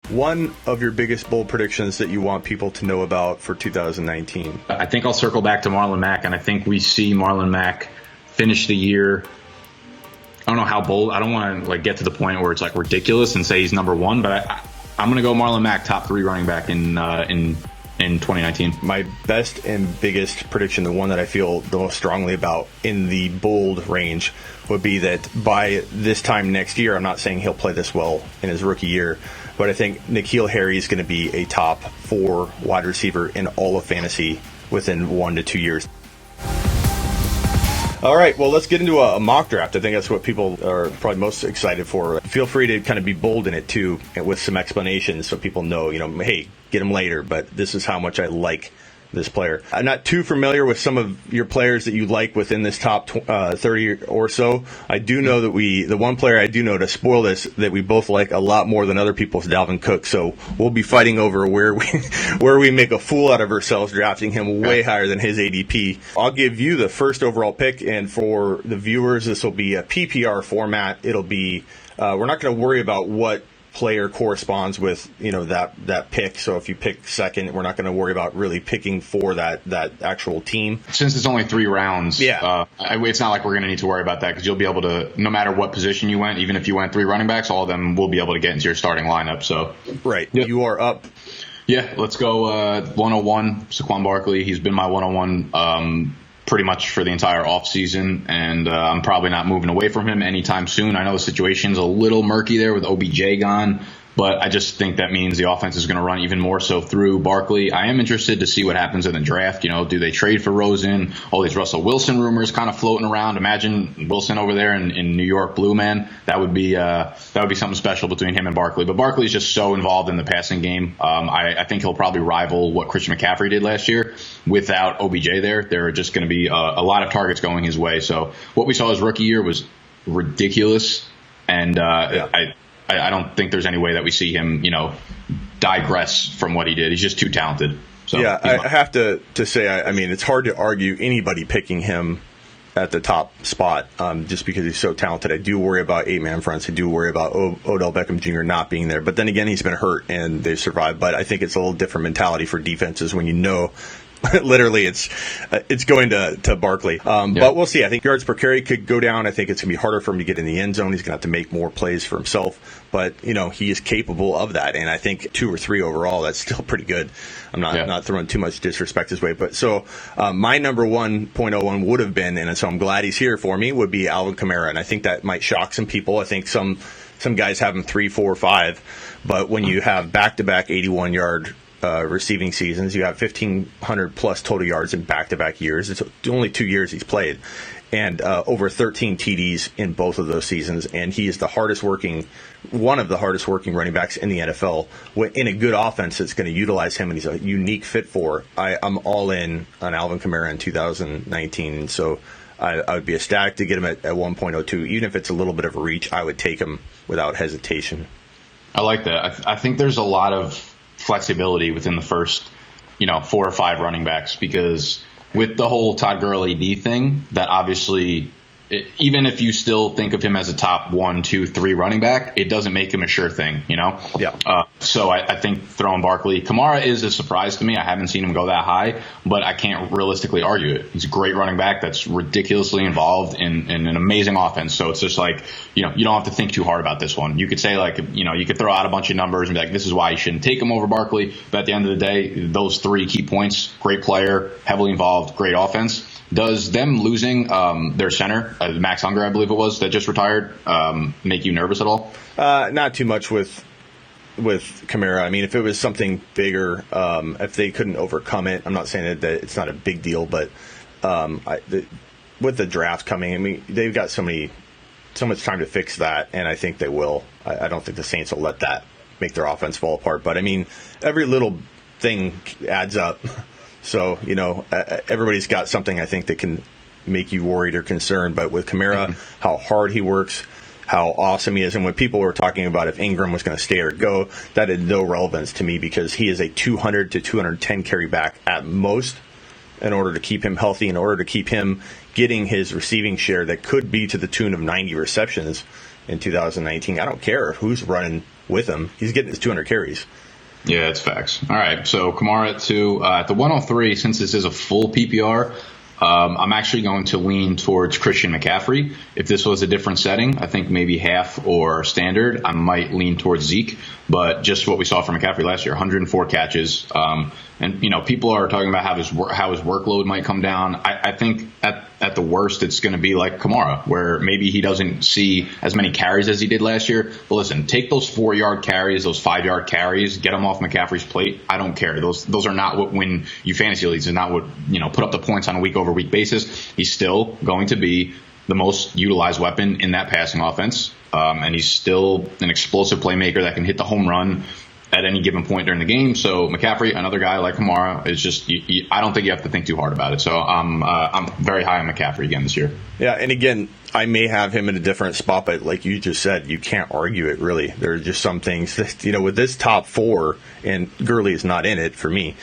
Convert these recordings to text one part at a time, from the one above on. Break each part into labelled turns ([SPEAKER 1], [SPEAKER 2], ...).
[SPEAKER 1] one of your biggest bold predictions that you want people to know about for 2019?
[SPEAKER 2] I think I'll circle back to Marlon Mack, and I think we see Marlon Mack finish the year. I don't know how bold. I don't want to get to the point where it's ridiculous and say he's number one, but I'm going to go Marlon Mack, top 3 running back in 2019.
[SPEAKER 1] My best and biggest prediction, the one that I feel the most strongly about in the bold range, would be that by this time next year, I'm not saying he'll play this well in his rookie year, but I think NKeal Harry is going to be a top 4 wide receiver in all of fantasy within 1 to 2 years. All right, well, let's get into a mock draft. I think that's what people are probably most excited for. Feel free to kind of be bold in it, too, with some explanations so people know, hey, get him later, but this is how much I like this player. I'm not too familiar with some of your players that you like within this top 30 or so. I do know that the one player I do know, to spoil this, that we both like a lot more than other people is Dalvin Cook. So we'll be fighting over where we make a fool out of ourselves drafting him way higher than his ADP. I'll give you the first overall pick, and for the viewers, this will be a PPR format. It'll be we're not going to worry about what player corresponds with that pick. So if you pick second, we're not going to worry about really picking for that actual team.
[SPEAKER 2] Since it's only 3 rounds, it's not like we're going to need to worry about that, because you'll be able to, no matter what position you went, even if you went 3 running backs, all of them will be able to get into your starting lineup. So
[SPEAKER 1] right, you are up.
[SPEAKER 2] Yeah, let's go 101, Saquon Barkley. He's been my 101 pretty much for the entire offseason, and I'm probably not moving away from him anytime soon. I know the situation's a little murky there with OBJ gone, but I just think that means the offense is going to run even more so through Barkley. I am interested to see what happens in the draft. Do they trade for Rosen? All these Russell Wilson rumors kind of floating around. Imagine Wilson over there in New York, Blue Man. That would be something special between him and Barkley. But Barkley's just so involved in the passing game. I think he'll probably rival what Christian McCaffrey did last year. Without OBJ there are just going to be a lot of targets going his way. So what we saw his rookie year was ridiculous, and I don't think there's any way that we see him, digress from what he did. He's just too talented. So
[SPEAKER 1] yeah, I have to say, I mean, it's hard to argue anybody picking him at the top spot just because he's so talented. I do worry about 8-man fronts. I do worry about Odell Beckham Jr. not being there. But then again, he's been hurt and they've survived. But I think it's a little different mentality for defenses when literally it's going to Barkley. But we'll see. I think yards per carry could go down. I think it's going to be harder for him to get in the end zone. He's going to have to make more plays for himself. But, he is capable of that. And I think 2 or 3 overall, that's still pretty good. I'm not throwing too much disrespect his way. But so my number 1.01 would have been, and so I'm glad he's here for me, would be Alvin Kamara. And I think that might shock some people. I think some guys have him 3, 4, 5. But when you have back-to-back 81-yard receiving seasons, you have 1,500 plus total yards in back-to-back years. It's only 2 years he's played, and over 13 TDs in both of those seasons. And he is one of the hardest working running backs in the NFL. In a good offense that's going to utilize him, and he's a unique fit for. I'm all in on Alvin Kamara in 2019, and so I would be ecstatic to get him at 1.02. Even if it's a little bit of a reach, I would take him without hesitation.
[SPEAKER 2] I like that. I think there's a lot of flexibility within the first, 4 or 5 running backs, because with the whole Todd Gurley thing, that obviously, even if you still think of him as a top 1, 2, 3 running back, it doesn't make him a sure thing,
[SPEAKER 1] Yeah.
[SPEAKER 2] So I think throwing Barkley, Kamara is a surprise to me. I haven't seen him go that high, but I can't realistically argue it. He's a great running back that's ridiculously involved in an amazing offense. So it's just you don't have to think too hard about this one. You could say you could throw out a bunch of numbers and be like, this is why you shouldn't take him over Barkley. But at the end of the day, those 3 key points: great player, heavily involved, great offense. Does them losing their center, Max Unger, I believe it was, that just retired, make you nervous at all?
[SPEAKER 1] Not too much with Kamara. I mean, if it was something bigger, if they couldn't overcome it, I'm not saying that it's not a big deal, but with the draft coming, I mean, they've got so much time to fix that, and I think they will. I don't think the Saints will let that make their offense fall apart. But, I mean, every little thing adds up. So, everybody's got something, I think, that can make you worried or concerned. But with Kamara, how hard he works, how awesome he is. And when people were talking about if Ingram was going to stay or go, that had no relevance to me, because he is a 200 to 210 carry back at most in order to keep him healthy, in order to keep him getting his receiving share that could be to the tune of 90 receptions in 2019. I don't care who's running with him. He's getting his 200 carries.
[SPEAKER 2] Yeah, it's facts. All right, so Kamara at 2. At the 103, since this is a full PPR, I'm actually going to lean towards Christian McCaffrey. If this was a different setting, I think maybe half or standard, I might lean towards Zeke. But just what we saw from McCaffrey last year, 104 catches. And, people are talking about how his workload might come down. I think at the worst, it's going to be like Kamara, where maybe he doesn't see as many carries as he did last year. But listen, take those 4-yard carries, those 5-yard carries, get them off McCaffrey's plate. I don't care. Those are not what win you fantasy leagues. They're not what, put up the points on a week-over-week basis. He's still going to be the most utilized weapon in that passing offense. And he's still an explosive playmaker that can hit the home run at any given point during the game. So McCaffrey, another guy like Kamara, is just I don't think you have to think too hard about it. So I'm very high on McCaffrey again this year.
[SPEAKER 1] Yeah, and again, I may have him in a different spot, but like you just said, you can't argue it really. There are just some things that, with this top 4, and Gurley is not in it for me.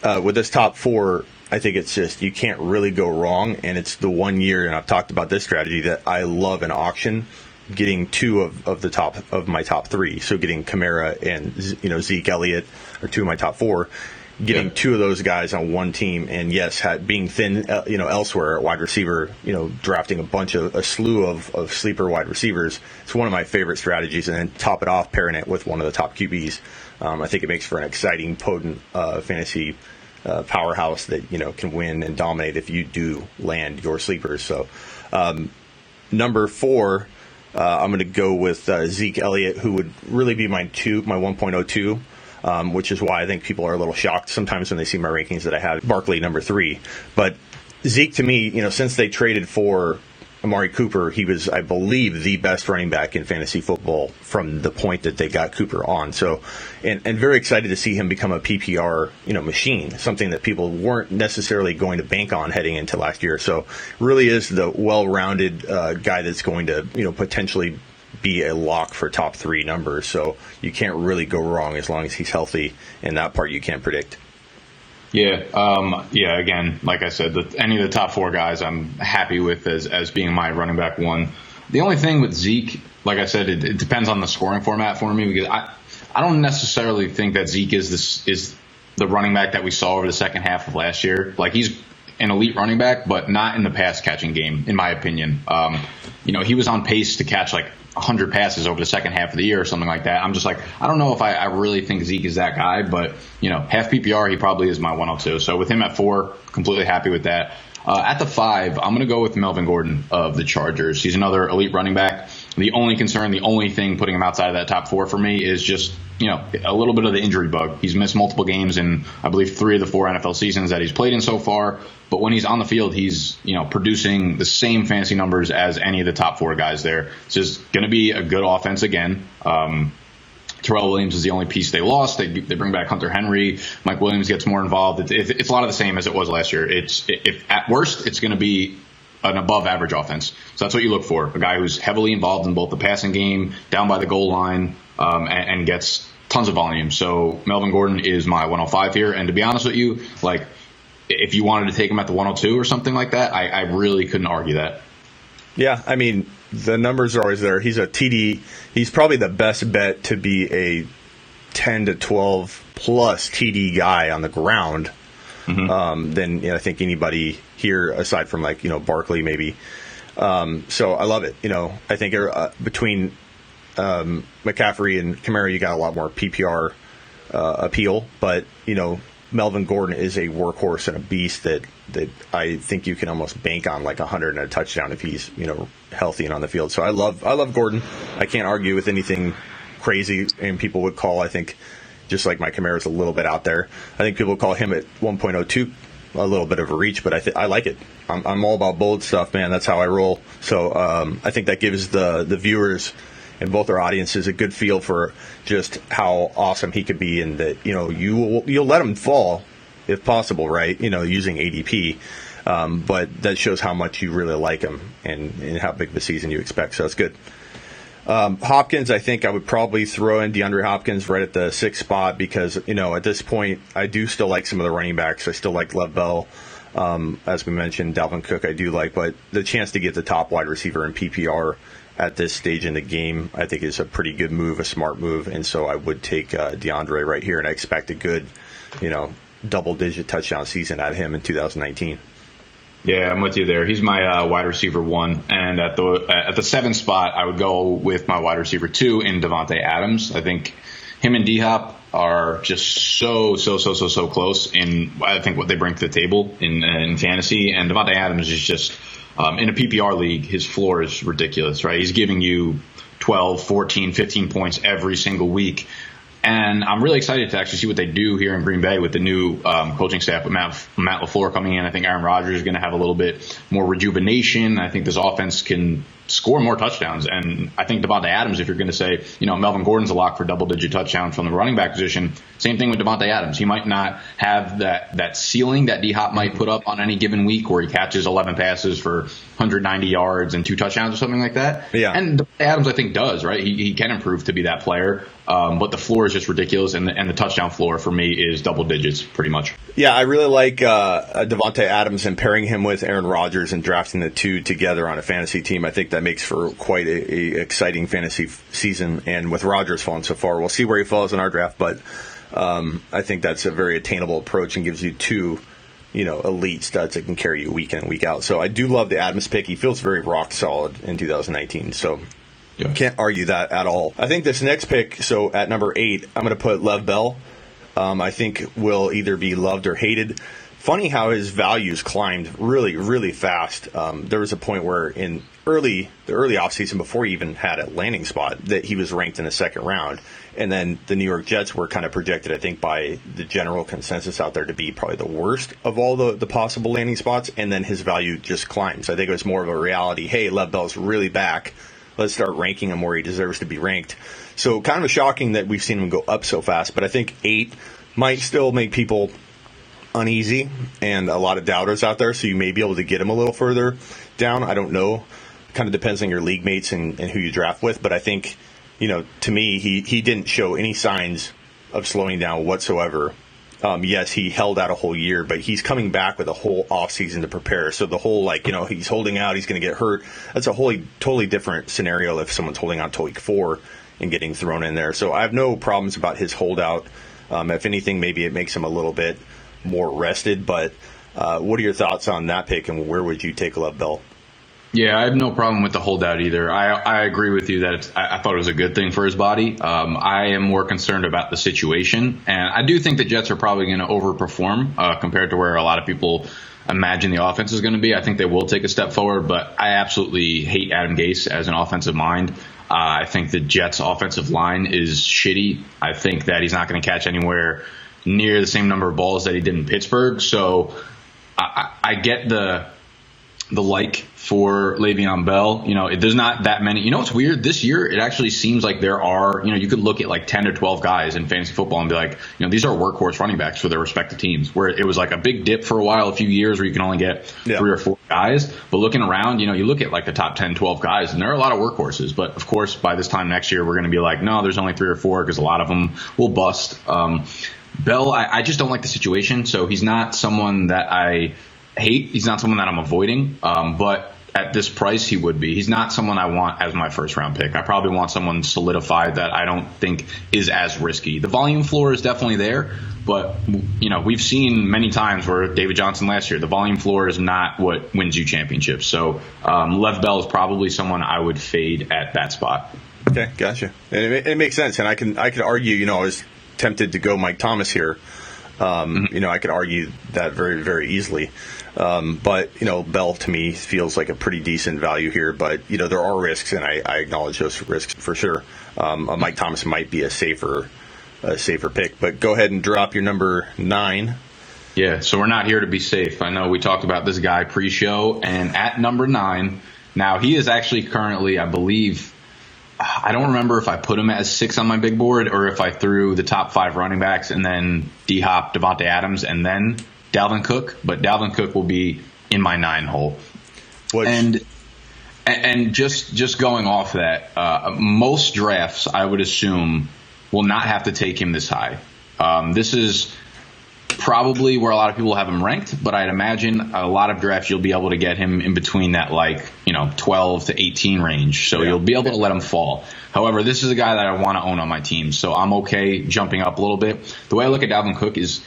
[SPEAKER 1] With this top 4, I think it's just you can't really go wrong, and it's the one year, and I've talked about this strategy, that I love an auction. Getting 2 of my top 3, so getting Kamara and Zeke Elliott are 2 of my top 4, getting 2 of those guys on one team, and yes, being thin elsewhere at wide receiver, drafting a slew of sleeper wide receivers. It's one of my favorite strategies, and then top it off, pairing it with one of the top QBs. I think it makes for an exciting, potent fantasy powerhouse that can win and dominate if you do land your sleepers. So number 4. I'm going to go with Zeke Elliott, who would really be my 1.02, which is why I think people are a little shocked sometimes when they see my rankings that I have Barkley number 3. But Zeke, to me, since they traded for Amari Cooper, he was, I believe, the best running back in fantasy football from the point that they got Cooper on. So, and very excited to see him become a PPR, machine, something that people weren't necessarily going to bank on heading into last year. So, really is the well-rounded guy that's going to, potentially be a lock for top 3 numbers. So, you can't really go wrong as long as he's healthy, and that part you can't predict.
[SPEAKER 2] Yeah. Again, like I said, any of the top 4 guys I'm happy with as being my running back 1. The only thing with Zeke, like I said, it depends on the scoring format for me, because I don't necessarily think that Zeke is the running back that we saw over the second half of last year. Like, he's an elite running back, but not in the pass catching game, in my opinion. He was on pace to catch like 100 passes over the second half of the year or something like that. I'm just like, I don't know if I really think Zeke is that guy, but, half PPR, he probably is my 102. So with him at 4, completely happy with that. At the 5, I'm going to go with Melvin Gordon of the Chargers. He's another elite running back. The only concern, the only thing putting him outside of that top 4 for me is just, a little bit of the injury bug. He's missed multiple games in, I believe, 3 of the 4 NFL seasons that he's played in so far. But when he's on the field, he's, producing the same fantasy numbers as any of the top 4 guys there. It's just going to be a good offense again. Terrell Williams is the only piece they lost. They bring back Hunter Henry. Mike Williams gets more involved. It's a lot of the same as it was last year. If at worst, it's going to be an above-average offense. So that's what you look for, a guy who's heavily involved in both the passing game, down by the goal line, and gets tons of volume. So Melvin Gordon is my 105 here. And to be honest with you, like, if you wanted to take him at the 102 or something like that, I really couldn't argue that.
[SPEAKER 1] Yeah, I mean, the numbers are always there. He's a TD. He's probably the best bet to be a 10 to 12 plus TD guy on the ground than I think anybody here, aside from Barkley maybe. So I love it. I think between McCaffrey and Kamara, you got a lot more PPR appeal, but Melvin Gordon is a workhorse and a beast that I think you can almost bank on like 100 and a touchdown if he's healthy and on the field. So I love Gordon. I can't argue with anything crazy, and people would call, I think, just like my Kamara is a little bit out there. I think people call him at 1.02 a little bit of a reach, but I like it. I'm all about bold stuff, man. That's how I roll. So I think that gives the viewers and both our audiences a good feel for just how awesome he could be, and that you'll let him fall if possible, right? Using ADP, but that shows how much you really like him and how big of a season you expect. So that's good. Hopkins, I think I would probably throw in DeAndre Hopkins right at the 6th spot because, at this point, I do still like some of the running backs. I still like Lev Bell. As we mentioned, Dalvin Cook I do like, but the chance to get the top wide receiver in PPR at this stage in the game, I think is a pretty good move, a smart move. And so I would take DeAndre right here, and I expect a good, double-digit touchdown season out of him in 2019.
[SPEAKER 2] Yeah, I'm with you there. He's my wide receiver 1, and at the 7th spot, I would go with my wide receiver 2 in Davante Adams. I think him and D-Hop are just so close in, I think, what they bring to the table in fantasy. And Davante Adams is just, in a PPR league, his floor is ridiculous, right? He's giving you 12, 14, 15 points every single week. And I'm really excited to actually see what they do here in Green Bay with the new coaching staff with Matt LaFleur coming in. I think Aaron Rodgers is going to have a little bit more rejuvenation. I think this offense can score more touchdowns. And I think Davante Adams, if you're going to say, Melvin Gordon's a lock for double-digit touchdowns from the running back position, same thing with Davante Adams. He might not have that ceiling that D-Hop might put up on any given week where he catches 11 passes for 190 yards and 2 touchdowns or something like that.
[SPEAKER 1] Yeah.
[SPEAKER 2] And Davante Adams, I think, does, right? He can improve to be that player. But the floor is just ridiculous, and the touchdown floor for me is double digits pretty much.
[SPEAKER 1] Yeah, I really like Davante Adams and pairing him with Aaron Rodgers and drafting the two together on a fantasy team. I think that makes for quite a exciting fantasy season. And with Rodgers falling so far, we'll see where he falls in our draft. But I think that's a very attainable approach and gives you two, elite studs that can carry you week in and week out. So I do love the Adams pick. He feels very rock solid in 2019. So. Yeah. Can't argue that at all. I think this next pick, so at number 8, I'm going to put Lev Bell. I think will either be loved or hated. Funny how his values climbed really, really fast. There was a point where in the early offseason, before he even had a landing spot, that he was ranked in the 2nd round. And then the New York Jets were kind of projected, I think, by the general consensus out there to be probably the worst of all the possible landing spots. And then his value just climbs. I think it was more of a reality. Hey, Lev Bell's really back. Let's start ranking him where he deserves to be ranked. So kind of shocking that we've seen him go up so fast, but I think 8 might still make people uneasy and a lot of doubters out there, so you may be able to get him a little further down. I don't know. Kind of depends on your league mates and who you draft with, but I think, to me, he didn't show any signs of slowing down whatsoever. Yes, he held out a whole year, but he's coming back with a whole offseason to prepare. So the whole, he's holding out, he's going to get hurt. That's a totally different scenario if someone's holding out until week 4 and getting thrown in there. So I have no problems about his holdout. If anything, maybe it makes him a little bit more rested. But what are your thoughts on that pick, and where would you take Lev Bell?
[SPEAKER 2] Yeah, I have no problem with the holdout either. I agree with you that I thought it was a good thing for his body. I am more concerned about the situation, and I do think the Jets are probably going to overperform compared to where a lot of people imagine the offense is going to be. I think they will take a step forward, but I absolutely hate Adam Gase as an offensive mind. I think the Jets' offensive line is shitty. I think that he's not going to catch anywhere near the same number of balls that he did in Pittsburgh. So I get the for Le'Veon Bell. There's not that many. What's weird? This year, it actually seems like there are, you could look at like 10 or 12 guys in fantasy football and be like, these are workhorse running backs for their respective teams, where it was like a big dip for a while, a few years where you can only get 3 or 4 guys. But looking around, you look at like the top 10, 12 guys, and there are a lot of workhorses. But of course, by this time next year, we're going to be like, no, there's only 3 or 4 because a lot of them will bust. Bell, I just don't like the situation. So he's not someone that I hate. He's not someone that I'm avoiding. But at this price, he would be. He's not someone I want as my first round pick. I probably want someone solidified that I don't think is as risky. The volume floor is definitely there, but we've seen many times where David Johnson last year, the volume floor is not what wins you championships. So Lev Bell is probably someone I would fade at that spot.
[SPEAKER 1] Okay, gotcha. And it makes sense. And I could argue, I was tempted to go Mike Thomas here. I could argue that very, very easily. But Bell to me feels like a pretty decent value here. But, there are risks, and I acknowledge those risks for sure. Mike Thomas might be a safer pick. But go ahead and drop your number 9.
[SPEAKER 2] Yeah, so we're not here to be safe. I know we talked about this guy pre-show, and at number 9, now he is actually currently, I believe, I don't remember if I put him as 6 on my big board or if I threw the top 5 running backs and then D-Hop, Davante Adams, and then Dalvin Cook. But Dalvin Cook will be in my 9 hole. And just going off that, most drafts, I would assume, will not have to take him this high. This is probably where a lot of people have him ranked, but I'd imagine a lot of drafts you'll be able to get him in between that 12 to 18 range. So you'll be able to let him fall. However, this is a guy that I want to own on my team, so I'm okay jumping up a little bit. The way I look at Dalvin Cook is,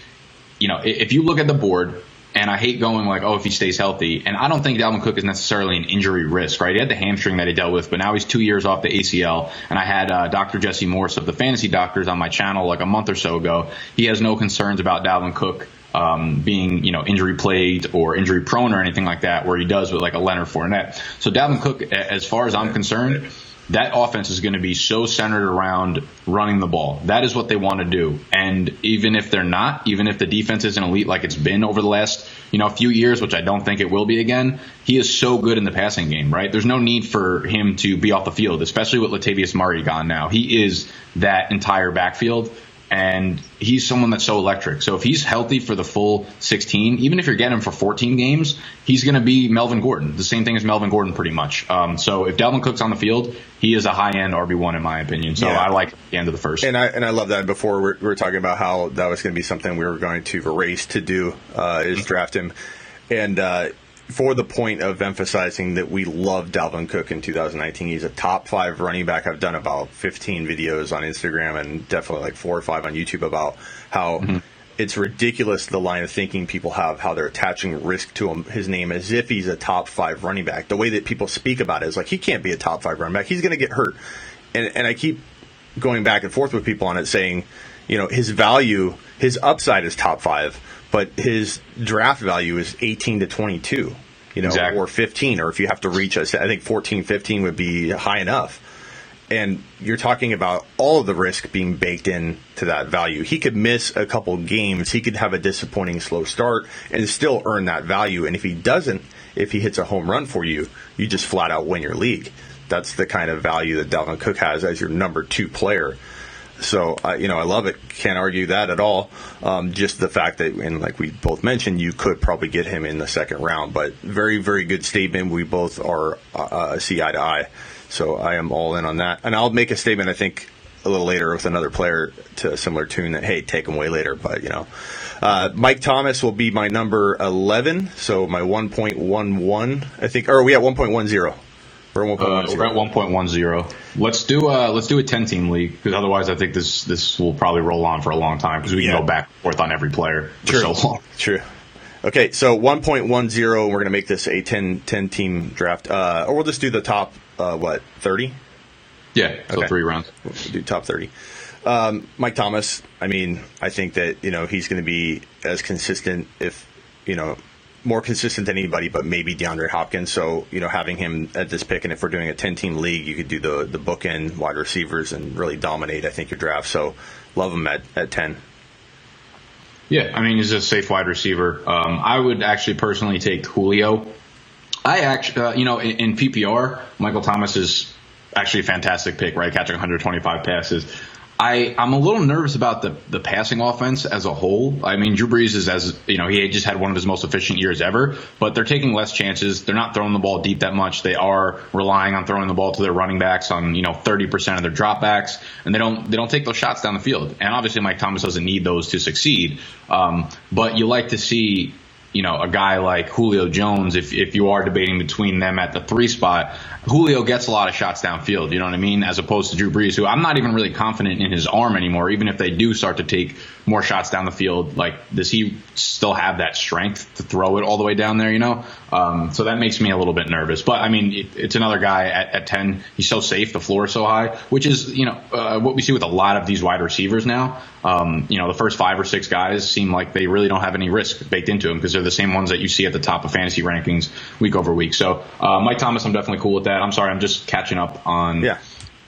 [SPEAKER 2] if you look at the board, and I hate going if he stays healthy. And I don't think Dalvin Cook is necessarily an injury risk, right? He had the hamstring that he dealt with, but now he's 2 years off the ACL. And I had Dr. Jesse Morse of the Fantasy Doctors on my channel a month or so ago. He has no concerns about Dalvin Cook being, injury plagued or injury prone or anything like that, where he does with a Leonard Fournette. So Dalvin Cook, as far as I'm concerned, that offense is going to be so centered around running the ball. That is what they want to do. And even if they're not, even if the defense isn't elite like it's been over the last, few years, which I don't think it will be again, he is so good in the passing game, right? There's no need for him to be off the field, especially with Latavius Murray gone now. He is that entire backfield. And he's someone that's so electric. So if he's healthy for the full 16, even if you're getting him for 14 games, he's going to be Melvin Gordon. The same thing as Melvin Gordon pretty much. So if Dalvin Cook's on the field, he is a high-end RB1 in my opinion. So I like the end of the first.
[SPEAKER 1] And I love that. Before we were talking about how that was going to be something we were going to race to do is draft him. And for the point of emphasizing that we love Dalvin Cook in 2019, he's a top 5 running back. I've done about 15 videos on Instagram and definitely 4 or 5 on YouTube about how it's ridiculous the line of thinking people have, how they're attaching risk to his name as if he's a top 5 running back. The way that people speak about it is he can't be a top 5 running back. He's going to get hurt. And I keep going back and forth with people on it saying, his value, his upside is top 5. But his draft value is 18 to 22,
[SPEAKER 2] exactly.
[SPEAKER 1] Or 15, or if you have to reach, I think 14, 15 would be high enough. And you're talking about all of the risk being baked in to that value. He could miss a couple games. He could have a disappointing slow start and still earn that value. And if he doesn't, if he hits a home run for you, you just flat out win your league. That's the kind of value that Dalvin Cook has as your number 2 player. So, I love it. Can't argue that at all. Just the fact that, and like we both mentioned, you could probably get him in the second round. But very, very good statement. We both are see eye to eye. So I am all in on that. And I'll make a statement, I think, a little later with another player to a similar tune that, hey, take him way later. But, Mike Thomas will be my number 11. So my 1.11, I think. Or are we at 1.10?
[SPEAKER 2] We're at 1.10. Let's do a 10-team league, because otherwise I think this will probably roll on for a long time, because we can go back and forth on every player for so long.
[SPEAKER 1] True. Okay, so 1.10, we're going to make this a 10-team draft. Or we'll just do the top, 30?
[SPEAKER 2] Yeah, so 3 rounds.
[SPEAKER 1] We'll do top 30. Mike Thomas, I think that, he's going to be as consistent, if, more consistent than anybody, but maybe DeAndre Hopkins. So, having him at this pick, and if we're doing a 10-team league, you could do the bookend wide receivers and really dominate, I think, your draft. So, love him at 10.
[SPEAKER 2] Yeah, he's a safe wide receiver. I would actually personally take Julio. I actually, in PPR, Michael Thomas is actually a fantastic pick, right? Catching 125 passes. I'm a little nervous about the passing offense as a whole. Drew Brees is he just had one of his most efficient years ever, but they're taking less chances. They're not throwing the ball deep that much. They are relying on throwing the ball to their running backs on 30% of their dropbacks, and they don't take those shots down the field. And obviously Mike Thomas doesn't need those to succeed. But you like to see a guy like Julio Jones, if you are debating between them at the 3 spot, Julio gets a lot of shots downfield, you know what I mean, as opposed to Drew Brees, who I'm not even really confident in his arm anymore, even if they do start to take more shots down the field. Does he still have that strength to throw it all the way down there, So that makes me a little bit nervous. But, it's another guy at 10. He's so safe. The floor is so high, which is, what we see with a lot of these wide receivers now. The first 5 or 6 guys seem like they really don't have any risk baked into them, because they're the same ones that you see at the top of fantasy rankings week over week. So Mike Thomas, I'm definitely cool with that. I'm sorry, I'm just catching up on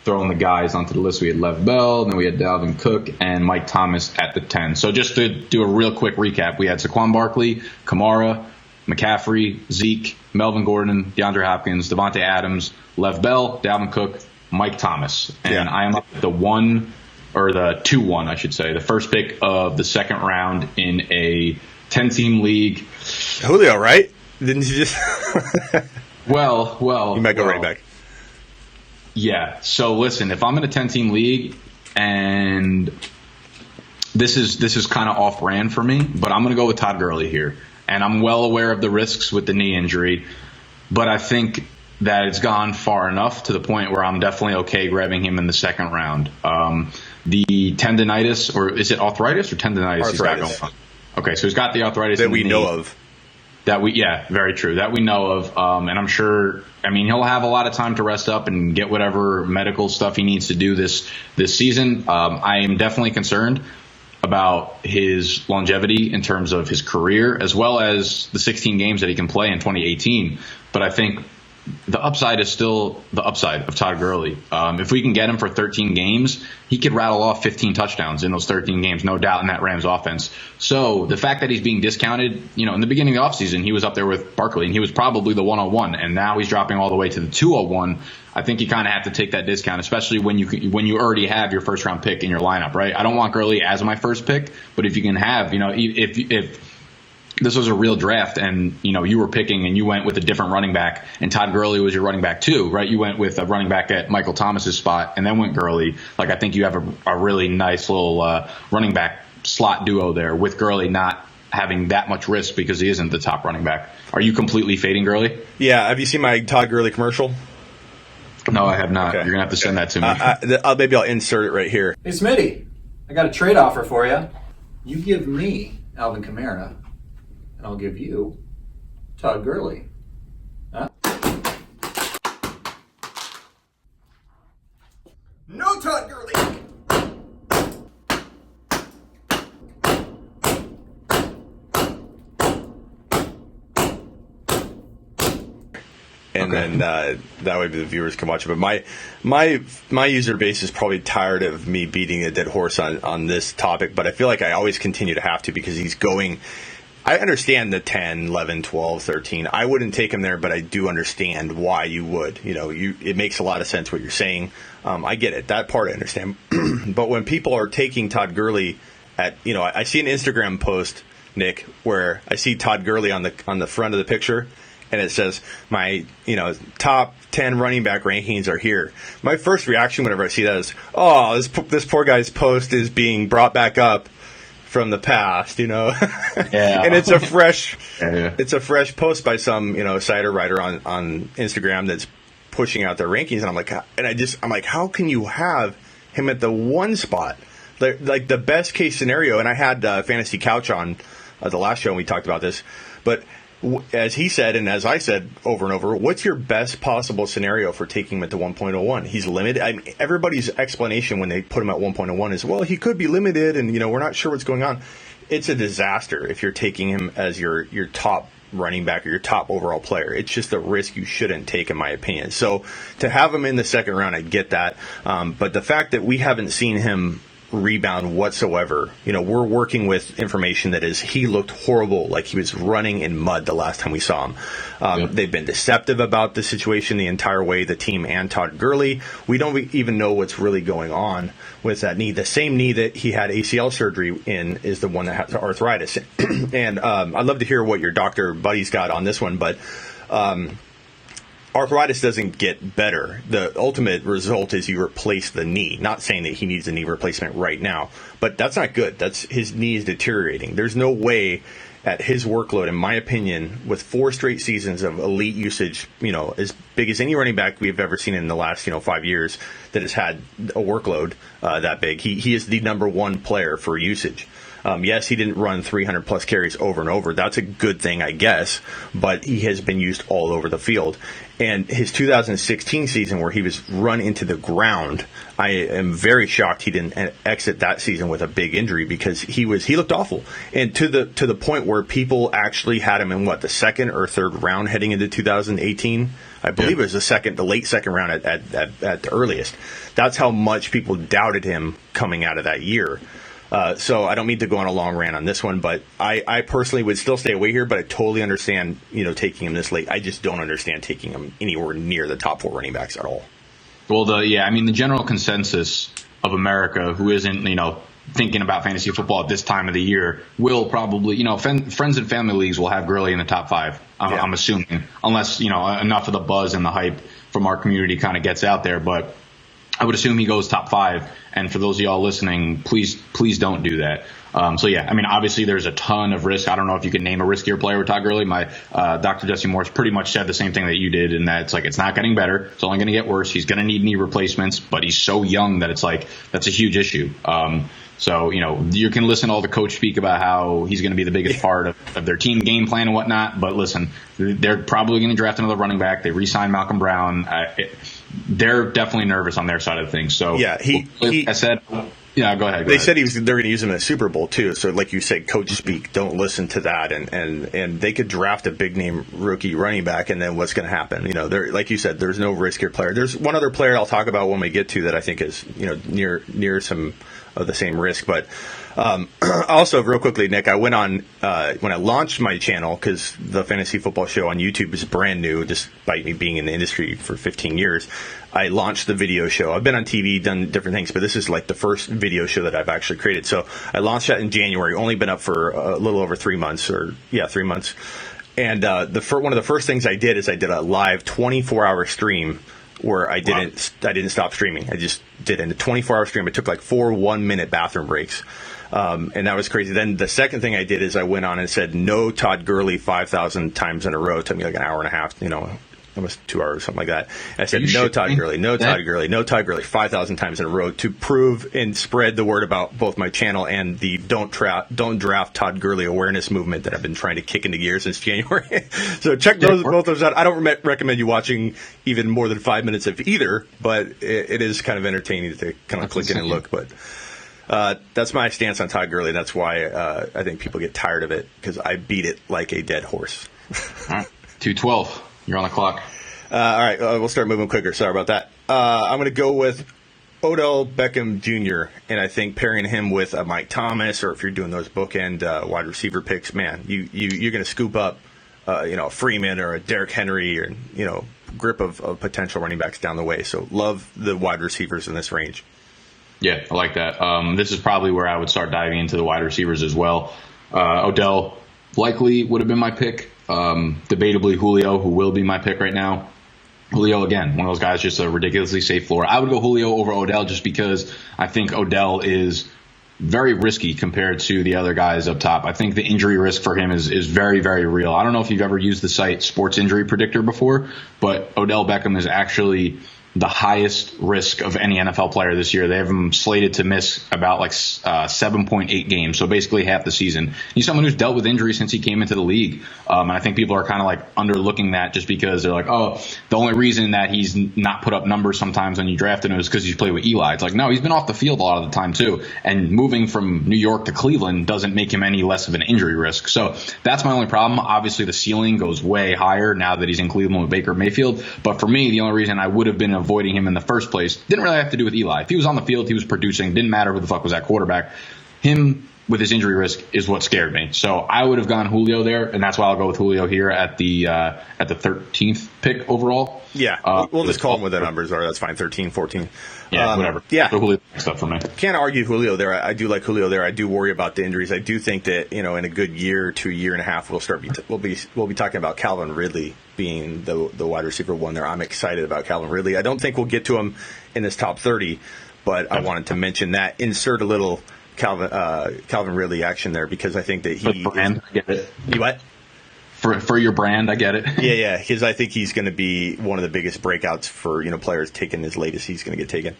[SPEAKER 2] throwing the guys onto the list. We had Lev Bell, then we had Dalvin Cook, and Mike Thomas at the 10. So just to do a real quick recap, we had Saquon Barkley, Kamara, McCaffrey, Zeke, Melvin Gordon, DeAndre Hopkins, Devontae Adams, Lev Bell, Dalvin Cook, Mike Thomas. And I am up at the 2-1, I should say, the first pick of the second round in a 10-team league.
[SPEAKER 1] Julio, right? Didn't you just...
[SPEAKER 2] Well.
[SPEAKER 1] You might go right back.
[SPEAKER 2] Yeah. So listen, if I'm in a 10-team league and this is kind of off-brand for me, but I'm going to go with Todd Gurley here. And I'm well aware of the risks with the knee injury, but I think that it's gone far enough to the point where I'm definitely okay grabbing him in the second round. The tendonitis, or is it arthritis or tendonitis?
[SPEAKER 1] Arthritis.
[SPEAKER 2] He's got going on? Okay, so he's got the arthritis
[SPEAKER 1] that
[SPEAKER 2] in the
[SPEAKER 1] we
[SPEAKER 2] knee.
[SPEAKER 1] know of.
[SPEAKER 2] Yeah, very true. That we know of. And I'm sure, he'll have a lot of time to rest up and get whatever medical stuff he needs to do this season. I am definitely concerned about his longevity in terms of his career, as well as the 16 games that he can play in 2018. But I think the upside is still the upside of Todd Gurley. If we can get him for 13 games, he could rattle off 15 touchdowns in those 13 games, no doubt, in that Rams offense. So the fact that he's being discounted, in the beginning of the offseason, he was up there with Barkley, and he was probably the 101, and now he's dropping all the way to the 201. I think you kind of have to take that discount, especially when you already have your first round pick in your lineup, right? I don't want Gurley as my first pick, but if you can have, if this was a real draft and, you were picking and you went with a different running back and Todd Gurley was your running back too, right? You went with a running back at Michael Thomas's spot and then went Gurley. I think you have a really nice little running back slot duo there with Gurley not having that much risk because he isn't the top running back. Are you completely fading Gurley?
[SPEAKER 1] Yeah. Have you seen my Todd Gurley commercial?
[SPEAKER 2] No, I have not.
[SPEAKER 1] Okay.
[SPEAKER 2] You're going to have to send that to me.
[SPEAKER 1] Maybe I'll insert it right here.
[SPEAKER 3] Hey, Smitty, I got a trade offer for you. You give me Alvin Kamara, and I'll give you Todd Gurley. Huh? No Todd Gurley!
[SPEAKER 1] And then that way the viewers can watch it. But my user base is probably tired of me beating a dead horse on this topic, but I feel like I always continue to have to because he's going. I understand the 10, 11, 12, 13. I wouldn't take him there, but I do understand why you would. It makes a lot of sense what you're saying. I get it. That part I understand. But when people are taking Todd Gurley at, I see an Instagram post, Nick, where I see Todd Gurley on the front of the picture, and it says, my, top 10 running back rankings are here. My first reaction whenever I see that is, oh, this poor guy's post is being brought back up from the past, Yeah. And it's a fresh post by some, cider writer on Instagram that's pushing out their rankings. And I'm like, how can you have him at the one spot? Like the best case scenario. And I had Fantasy Couch on the last show and we talked about this, but as he said, and as I said over and over, what's your best possible scenario for taking him at the 1.01? He's limited. Everybody's explanation when they put him at 1.01 is, well, he could be limited, and we're not sure what's going on. It's a disaster if you're taking him as your top running back or your top overall player. It's just a risk you shouldn't take, in my opinion. So to have him in the second round, I get that. But the fact that we haven't seen him rebound whatsoever. We're working with information that is he looked horrible, like he was running in mud the last time we saw him. They've been deceptive about the situation the entire way, the team and Todd Gurley. We don't even know what's really going on with that knee. The same knee that he had ACL surgery in is the one that has arthritis. And I'd love to hear what your doctor buddy's got on this one, but arthritis doesn't get better. The ultimate result is you replace the knee. Not saying that he needs a knee replacement right now, but that's not good. That's his knee is deteriorating. There's no way at his workload, in my opinion, with 4 straight seasons of elite usage, as big as any running back we've ever seen in the last, 5 years that has had a workload that big. He is the number one player for usage. Yes, he didn't run 300-plus carries over and over. That's a good thing, I guess, but he has been used all over the field. And his 2016 season where he was run into the ground, I am very shocked he didn't exit that season with a big injury because he looked awful. And to the point where people actually had him in, the second or third round heading into 2018? I believe it was the late second round at the earliest. That's how much people doubted him coming out of that year. So I don't mean to go on a long rant on this one, but I personally would still stay away here, but I totally understand, taking him this late. I just don't understand taking him anywhere near the top 4 running backs at all.
[SPEAKER 2] Well, the general consensus of America who isn't, thinking about fantasy football at this time of the year will probably, friends and family leagues will have Gurley in the top 5. I'm assuming, unless, enough of the buzz and the hype from our community kind of gets out there. But I would assume he goes top 5. And for those of y'all listening, please don't do that. So yeah, I mean, obviously there's a ton of risk. I don't know if you can name a riskier player with Todd Gurley. My Dr. Jesse Morris pretty much said the same thing that you did, in that it's like, it's not getting better. It's only going to get worse. He's going to need knee replacements, but he's so young that it's like, that's a huge issue. So, you can listen to all the coach speak about how he's going to be the biggest part of their team game plan and whatnot. But listen, they're probably going to draft another running back. They re-signed Malcolm Brown. They're definitely nervous on their side of things. So
[SPEAKER 1] yeah,
[SPEAKER 2] I said. Yeah, go ahead.
[SPEAKER 1] They said they're going to use him in a Super Bowl too. So, like you said, coach speak. Don't listen to that. And they could draft a big name rookie running back, and then what's going to happen? Like you said, there's no riskier player. There's one other player I'll talk about when we get to that I think is near some of the same risk. But also, real quickly, Nick, I went on when I launched my channel, because the Fantasy Football Show on YouTube is brand new, despite me being in the industry for 15 years. I launched the video show. I've been on TV, done different things, but this is like the first video show that I've actually created. So I launched that in January, only been up for a little over 3 months, 3 months. And one of the first things I did is I did a live 24-hour stream where I didn't stop streaming. I just did a 24-hour stream. It took like 4 1-minute bathroom breaks. And that was crazy. Then the second thing I did is I went on and said, no Todd Gurley 5,000 times in a row. It took me like an hour and a half, almost 2 hours, something like that. And I said, no Todd Gurley, no Todd Gurley, no Todd Gurley 5,000 times in a row, to prove and spread the word about both my channel and the don't draft Todd Gurley awareness movement that I've been trying to kick into gear since January. So check both of those out. I don't recommend you watching even more than 5 minutes of either, but it is kind of entertaining to kind of click in and look. But that's my stance on Todd Gurley. That's why I think people get tired of it, because I beat it like a dead horse.
[SPEAKER 2] All right, 2:12. You're on the clock.
[SPEAKER 1] All right, we'll start moving quicker. Sorry about that. I'm going to go with Odell Beckham Jr., and I think pairing him with Mike Thomas, or if you're doing those bookend wide receiver picks, man, you're going to scoop up, a Freeman or a Derrick Henry, or grip of potential running backs down the way. So love the wide receivers in this range.
[SPEAKER 2] Yeah, I like that. This is probably where I would start diving into the wide receivers as well. Odell likely would have been my pick. Debatably Julio, who will be my pick right now. Julio, again, one of those guys, just a ridiculously safe floor. I would go Julio over Odell just because I think Odell is very risky compared to the other guys up top. I think the injury risk for him is very, very real. I don't know if you've ever used the site Sports Injury Predictor before, but Odell Beckham is actually the highest risk of any NFL player this year. They have him slated to miss about 7.8 games, so basically half the season. He's someone who's dealt with injury since he came into the league, and I think people are kind of underlooking that just because they're like, oh, the only reason that he's not put up numbers sometimes when you draft him is because he's played with Eli. It's like, no, he's been off the field a lot of the time too, and moving from New York to Cleveland doesn't make him any less of an injury risk. So that's my only problem. Obviously, the ceiling goes way higher now that he's in Cleveland with Baker Mayfield, but for me, the only reason I would have been avoiding him in the first place didn't really have to do with Eli. If he was on the field, he was producing, didn't matter who the fuck was at quarterback. Him with his injury risk is what scared me. So I would have gone Julio there, and that's why I'll go with Julio here at the 13th pick overall.
[SPEAKER 1] Yeah, we'll just call him what the numbers are. That's fine, 13, 14.
[SPEAKER 2] Yeah, whatever.
[SPEAKER 1] Yeah.
[SPEAKER 2] So Julio stuff for me.
[SPEAKER 1] Can't argue Julio there. I do like Julio there. I do worry about the injuries. I do think that, in a good year to year and a half, we'll be talking about Calvin Ridley being the wide receiver one there. I'm excited about Calvin Ridley. I don't think we'll get to him in this top 30, but I wanted to mention that. Insert a little Calvin Ridley action there, because I think that he
[SPEAKER 2] brand, I get it.
[SPEAKER 1] You what?
[SPEAKER 2] For your brand, I get it.
[SPEAKER 1] Yeah, because I think he's going to be one of the biggest breakouts for players taken as late as he's going to get taken.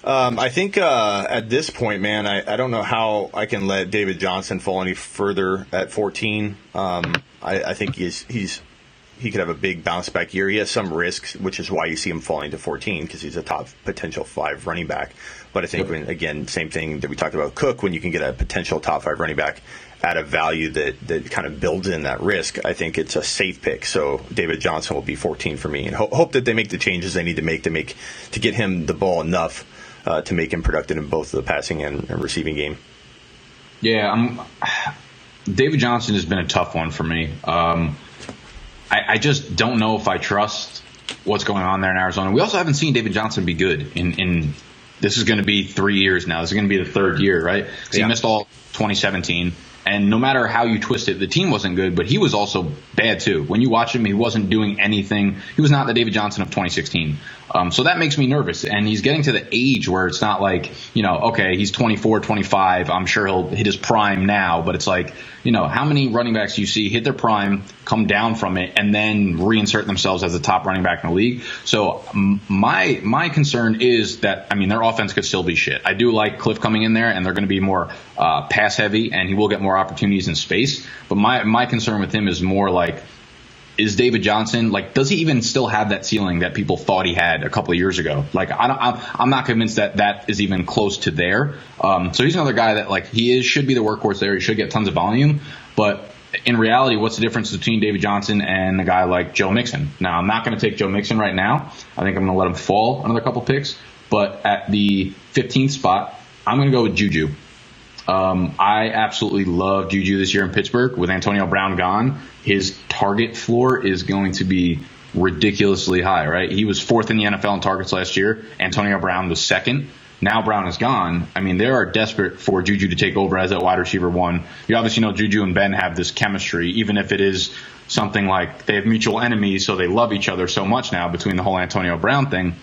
[SPEAKER 1] I think at this point, man, I don't know how I can let David Johnson fall any further at 14. I think he could have a big bounce back year. He has some risks, which is why you see him falling to 14, because he's a top potential 5 running back. But I think, again, same thing that we talked about Cook, when you can get a potential top 5 running back at a value that kind of builds in that risk, I think it's a safe pick. So David Johnson will be 14 for me, and hope that they make the changes they need to make to get him the ball enough to make him productive in both the passing and receiving game.
[SPEAKER 2] Yeah, David Johnson has been a tough one for me. I just don't know if I trust what's going on there in Arizona. We also haven't seen David Johnson be good in this is going to be 3 years now. This is going to be the 3rd year, right? Because he missed all 2017. And no matter how you twist it, the team wasn't good, but he was also bad too. When you watch him, he wasn't doing anything. He was not the David Johnson of 2016. So that makes me nervous. And he's getting to the age where it's not like, okay, he's 24, 25. I'm sure he'll hit his prime now. But it's like, how many running backs you see hit their prime, come down from it, and then reinsert themselves as the top running back in the league? So my concern is that, their offense could still be shit. I do like Cliff coming in there, and they're going to be more pass heavy, and he will get more opportunities in space. But my concern with him is more like, is David Johnson, does he even still have that ceiling that people thought he had a couple of years ago? I'm not convinced that is even close to there. So he's another guy that should be the workhorse there. He should get tons of volume. But in reality, what's the difference between David Johnson and a guy like Joe Mixon? Now, I'm not going to take Joe Mixon right now. I think I'm going to let him fall another couple picks. But at the 15th spot, I'm going to go with Juju. I absolutely love Juju this year in Pittsburgh. With Antonio Brown gone, his target floor is going to be ridiculously high, right? He was 4th in the NFL in targets last year. Antonio Brown was 2nd. Now Brown is gone. They are desperate for Juju to take over as that wide receiver 1. You obviously know Juju and Ben have this chemistry, even if it is something like they have mutual enemies, so they love each other so much now between the whole Antonio Brown thing.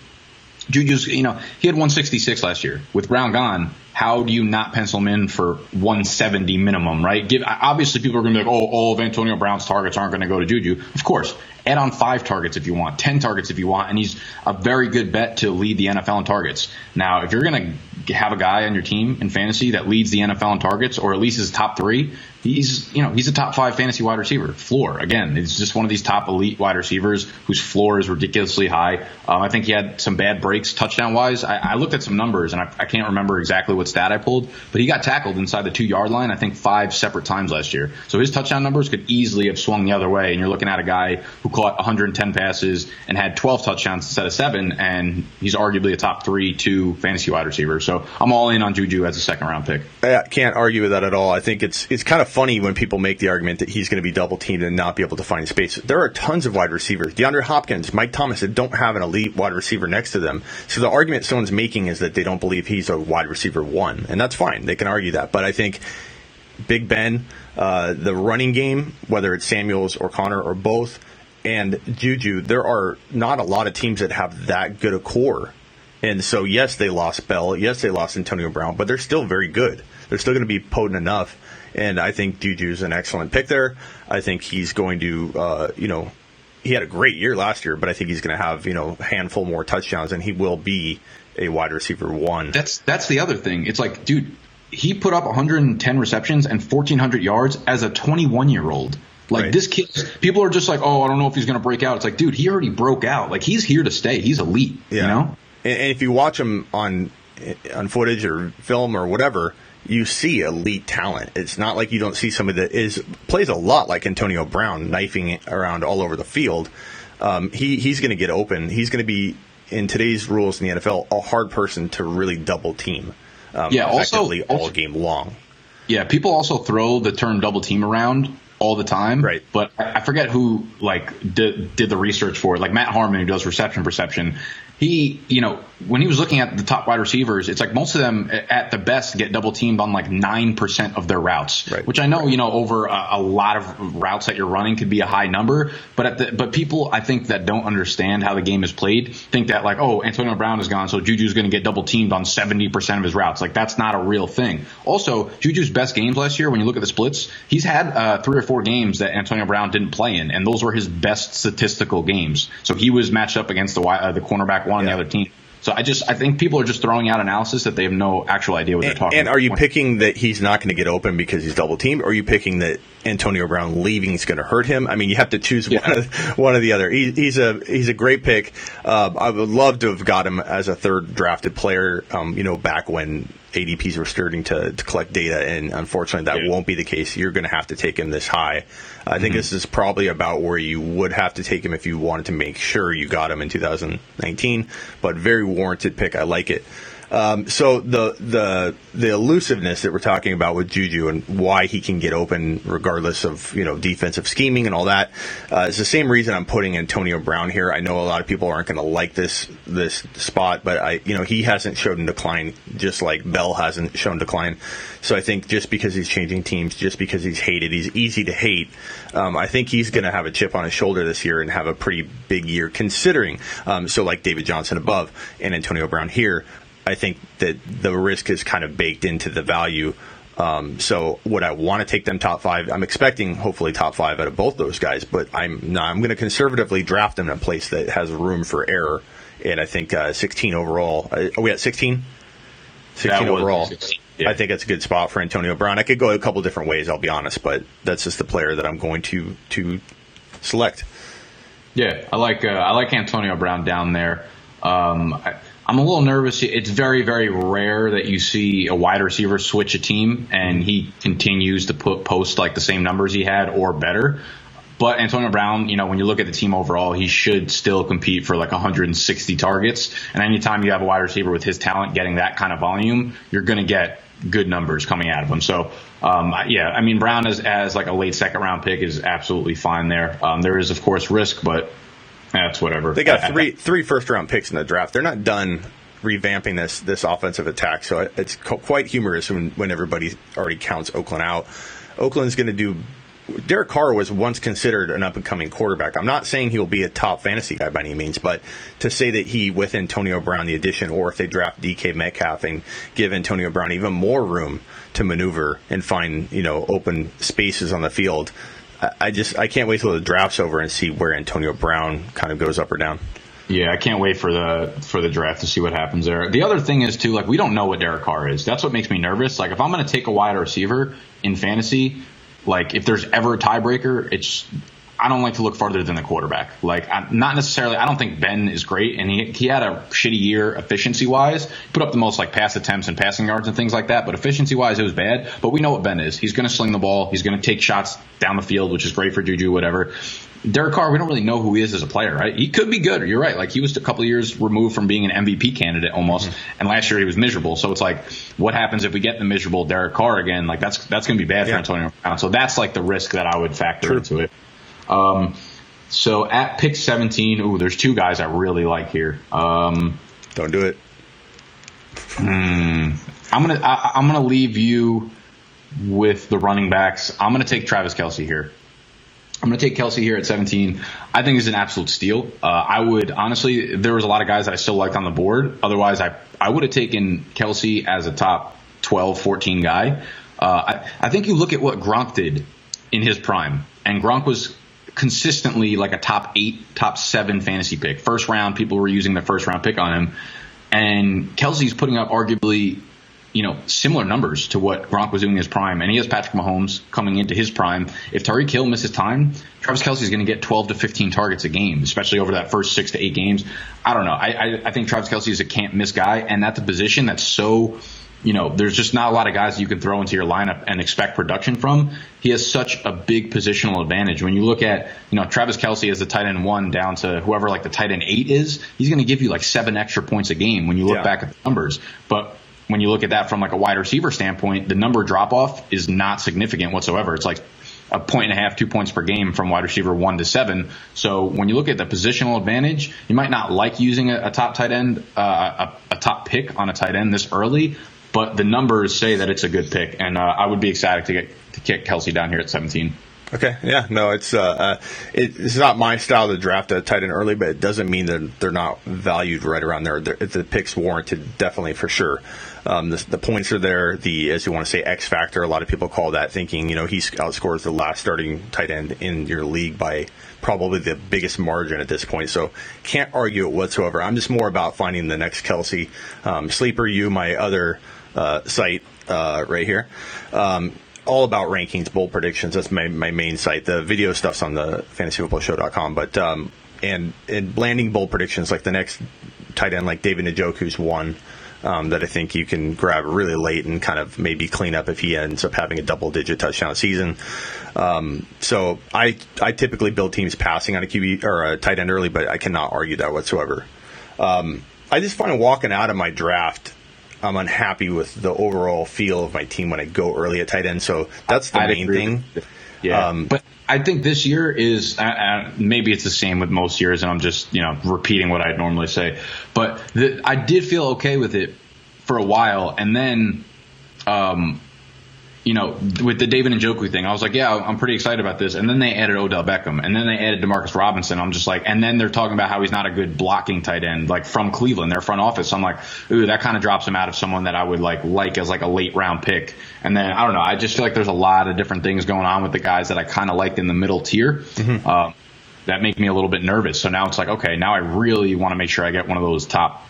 [SPEAKER 2] Juju's, he had 166 last year. With Brown gone, how do you not pencil him in for 170 minimum, right? Obviously, people are going to be like, all of Antonio Brown's targets aren't going to go to Juju. Of course, add on 5 targets if you want, 10 targets if you want, and he's a very good bet to lead the NFL in targets. Now, if you're going to have a guy on your team in fantasy that leads the NFL in targets, or at least is top 3, he's a top 5 fantasy wide receiver. Floor, again, it's just one of these top elite wide receivers whose floor is ridiculously high. I think he had some bad breaks touchdown-wise. I looked at some numbers, and I can't remember exactly what stat I pulled, but he got tackled inside the 2-yard line, I think 5 separate times last year. So his touchdown numbers could easily have swung the other way, and you're looking at a guy who caught 110 passes and had 12 touchdowns instead of 7, and he's arguably a top 3-2 fantasy wide receiver. So I'm all in on Juju as a 2nd-round pick.
[SPEAKER 1] I can't argue with that at all. I think it's kind of funny when people make the argument that he's going to be double-teamed and not be able to find space. There are tons of wide receivers. DeAndre Hopkins, Mike Thomas, that don't have an elite wide receiver next to them. So the argument someone's making is that they don't believe he's a wide receiver 1, and that's fine. They can argue that. But I think Big Ben, the running game, whether it's Samuels or Connor or both, and Juju, there are not a lot of teams that have that good a core. And so, yes, they lost Bell. Yes, they lost Antonio Brown, but they're still very good. They're still going to be potent enough. And I think Juju's an excellent pick there. I think he's going to, he had a great year last year, but I think he's going to have, a handful more touchdowns, and he will be a wide receiver 1.
[SPEAKER 2] That's the other thing. It's like, dude, he put up 110 receptions and 1,400 yards as a 21-year-old.
[SPEAKER 1] Right.
[SPEAKER 2] This kid, people are just like, I don't know if he's going to break out. It's like, dude, he already broke out. He's here to stay. He's elite,
[SPEAKER 1] And if you watch him on footage or film or whatever, you see elite talent. It's not like you don't see somebody that plays a lot like Antonio Brown, knifing around all over the field. He's going to get open. He's going to be, in today's rules in the NFL, a hard person to really double team. Effectively all game long.
[SPEAKER 2] Yeah, people also throw the term double team around all the time.
[SPEAKER 1] Right.
[SPEAKER 2] But I forget who did the research for it. Matt Harmon, who does reception perception, he, when he was looking at the top wide receivers, it's like most of them at the best get double teamed on 9% of their routes,
[SPEAKER 1] right.
[SPEAKER 2] Which I know, over a lot of routes that you're running could be a high number. But people, I think, that don't understand how the game is played think that Antonio Brown is gone, so Juju's going to get double teamed on 70% of his routes. That's not a real thing. Also, Juju's best games last year, when you look at the splits, he's had 3 or 4 games that Antonio Brown didn't play in, and those were his best statistical games. So he was matched up against the cornerback one on the other team. So I think people are just throwing out analysis that they have no actual idea what they're talking about.
[SPEAKER 1] And are you picking that he's not going to get open because he's double teamed, or are you picking that Antonio Brown leaving is going to hurt him? You have to choose one or the other. He's a great pick. I would love to have got him as a 3rd drafted player, back when ADPs were starting to collect data, and unfortunately that won't be the case. You're going to have to take him this high. I think this is probably about where you would have to take him if you wanted to make sure you got him in 2019, but very warranted pick. I like it. So the elusiveness that we're talking about with Juju and why he can get open regardless of defensive scheming and all that is the same reason I'm putting Antonio Brown here. I know a lot of people aren't going to like this spot, but he hasn't shown decline just like Bell hasn't shown decline. So I think just because he's changing teams, just because he's hated, he's easy to hate. I think he's going to have a chip on his shoulder this year and have a pretty big year considering. So like David Johnson above and Antonio Brown here, I think that the risk is kind of baked into the value. So would I want to take them top 5? I'm expecting hopefully top 5 out of both those guys, but I'm going to conservatively draft them in a place that has room for error. And I think 16 overall. Are we at 16? 16 overall. 16. Yeah. I think that's a good spot for Antonio Brown. I could go a couple different ways, I'll be honest, but that's just the player that I'm going to select.
[SPEAKER 2] Yeah, I like Antonio Brown down there. I'm a little nervous. It's very, very rare that you see a wide receiver switch a team and he continues to post like the same numbers he had or better. But Antonio Brown, when you look at the team overall, he should still compete for like 160 targets. And anytime you have a wide receiver with his talent getting that kind of volume, you're going to get good numbers coming out of him. So, Brown as like a late second round pick is absolutely fine there. There is, of course, risk, but that's whatever.
[SPEAKER 1] They got three first round picks in the draft. They're not done revamping this offensive attack. So it's quite humorous when everybody already counts Oakland out. Oakland's going to do. Derek Carr was once considered an up-and-coming quarterback. I'm not saying he'll be a top fantasy guy by any means, but to say that he, with Antonio Brown, the addition, or if they draft DK Metcalf and give Antonio Brown even more room to maneuver and find, open spaces on the field, I can't wait till the draft's over and see where Antonio Brown kind of goes up or down.
[SPEAKER 2] Yeah, I can't wait for the draft to see what happens there. The other thing is, too, like, we don't know what Derek Carr is. That's what makes me nervous. Like, if I'm going to take a wide receiver in fantasy, like, if there's ever a tiebreaker, I don't like to look farther than the quarterback. Like, not necessarily. I don't think Ben is great, and he had a shitty year efficiency-wise. He put up the most, like, pass attempts and passing yards and things like that, but efficiency-wise, it was bad. But we know what Ben is. He's going to sling the ball. He's going to take shots down the field, which is great for Juju, whatever. Derek Carr, we don't really know who he is as a player, right? He could be good. You're right. Like, he was a couple of years removed from being an MVP candidate almost, and last year he was miserable. So it's like, what happens if we get the miserable Derek Carr again? Like, that's going to be bad for Antonio Brown. So that's like the risk that I would factor into it. So at pick 17, there's two guys I really like here.
[SPEAKER 1] Don't do it.
[SPEAKER 2] I'm gonna leave you with the running backs. I'm gonna take Travis Kelce here. I'm going to take Kelce here at 17. I think he's an absolute steal. I would, honestly, there was a lot of guys that I still liked on the board. Otherwise, I would have taken Kelce as a top 12, 14 guy. I think you look at what Gronk did in his prime, and Gronk was consistently like a top 8, top 7 fantasy pick. First round, people were using the first round pick on him. And Kelce's putting up arguably similar numbers to what Gronk was doing in his prime. And he has Patrick Mahomes coming into his prime. If Tyreek Hill misses time, Travis Kelce is going to get 12 to 15 targets a game, especially over that first 6 to 8 games. I don't know. I think Travis Kelce is a can't-miss guy, and that's a position that's so there's just not a lot of guys you can throw into your lineup and expect production from. He has such a big positional advantage. When you look at, Travis Kelce as the tight end 1 down to whoever like the tight end 8 is, he's going to give you like 7 extra points a game when you look back at the numbers. But when you look at that from like a wide receiver standpoint, the number drop off is not significant whatsoever. It's like 1.5, 2 points per game from wide receiver 1 to 7. So when you look at the positional advantage, you might not like using a top tight end, a top pick on a tight end this early, but the numbers say that it's a good pick, and I would be ecstatic to kick Kelce down here at 17.
[SPEAKER 1] Okay, yeah, no, it's not my style to draft a tight end early, but it doesn't mean that they're not valued right around there. If the pick's warranted, definitely for sure. The points are there. As you want to say, X factor. A lot of people call that, thinking he outscores the last starting tight end in your league by probably the biggest margin at this point. So can't argue it whatsoever. I'm just more about finding the next Kelce. Sleeper U, my other site right here. All about rankings, bold predictions. That's my main site. The video stuff's on the fantasyfootballshow.com. But and landing bold predictions, like the next tight end, like David Njoku's one that I think you can grab really late and kind of maybe clean up if he ends up having a double-digit touchdown season. So I typically build teams passing on a QB or a tight end early, but I cannot argue that whatsoever. I just find walking out of my draft I'm unhappy with the overall feel of my team when I go early at tight end. So that's the main thing.
[SPEAKER 2] Yeah, but I think this year is maybe it's the same with most years, and I'm just repeating what I'd normally say. But I did feel okay with it for a while, and then with the David Njoku thing, I was like, yeah, I'm pretty excited about this. And then they added Odell Beckham, and then they added Demarcus Robinson. I'm just like, and then they're talking about how he's not a good blocking tight end, like from Cleveland, their front office. So I'm like, ooh, that kind of drops him out of someone that I would like as like a late round pick. And then I don't know, I just feel like there's a lot of different things going on with the guys that I kind of liked in the middle tier. Mm-hmm. That make me a little bit nervous. So now it's like, okay, now I really want to make sure I get one of those top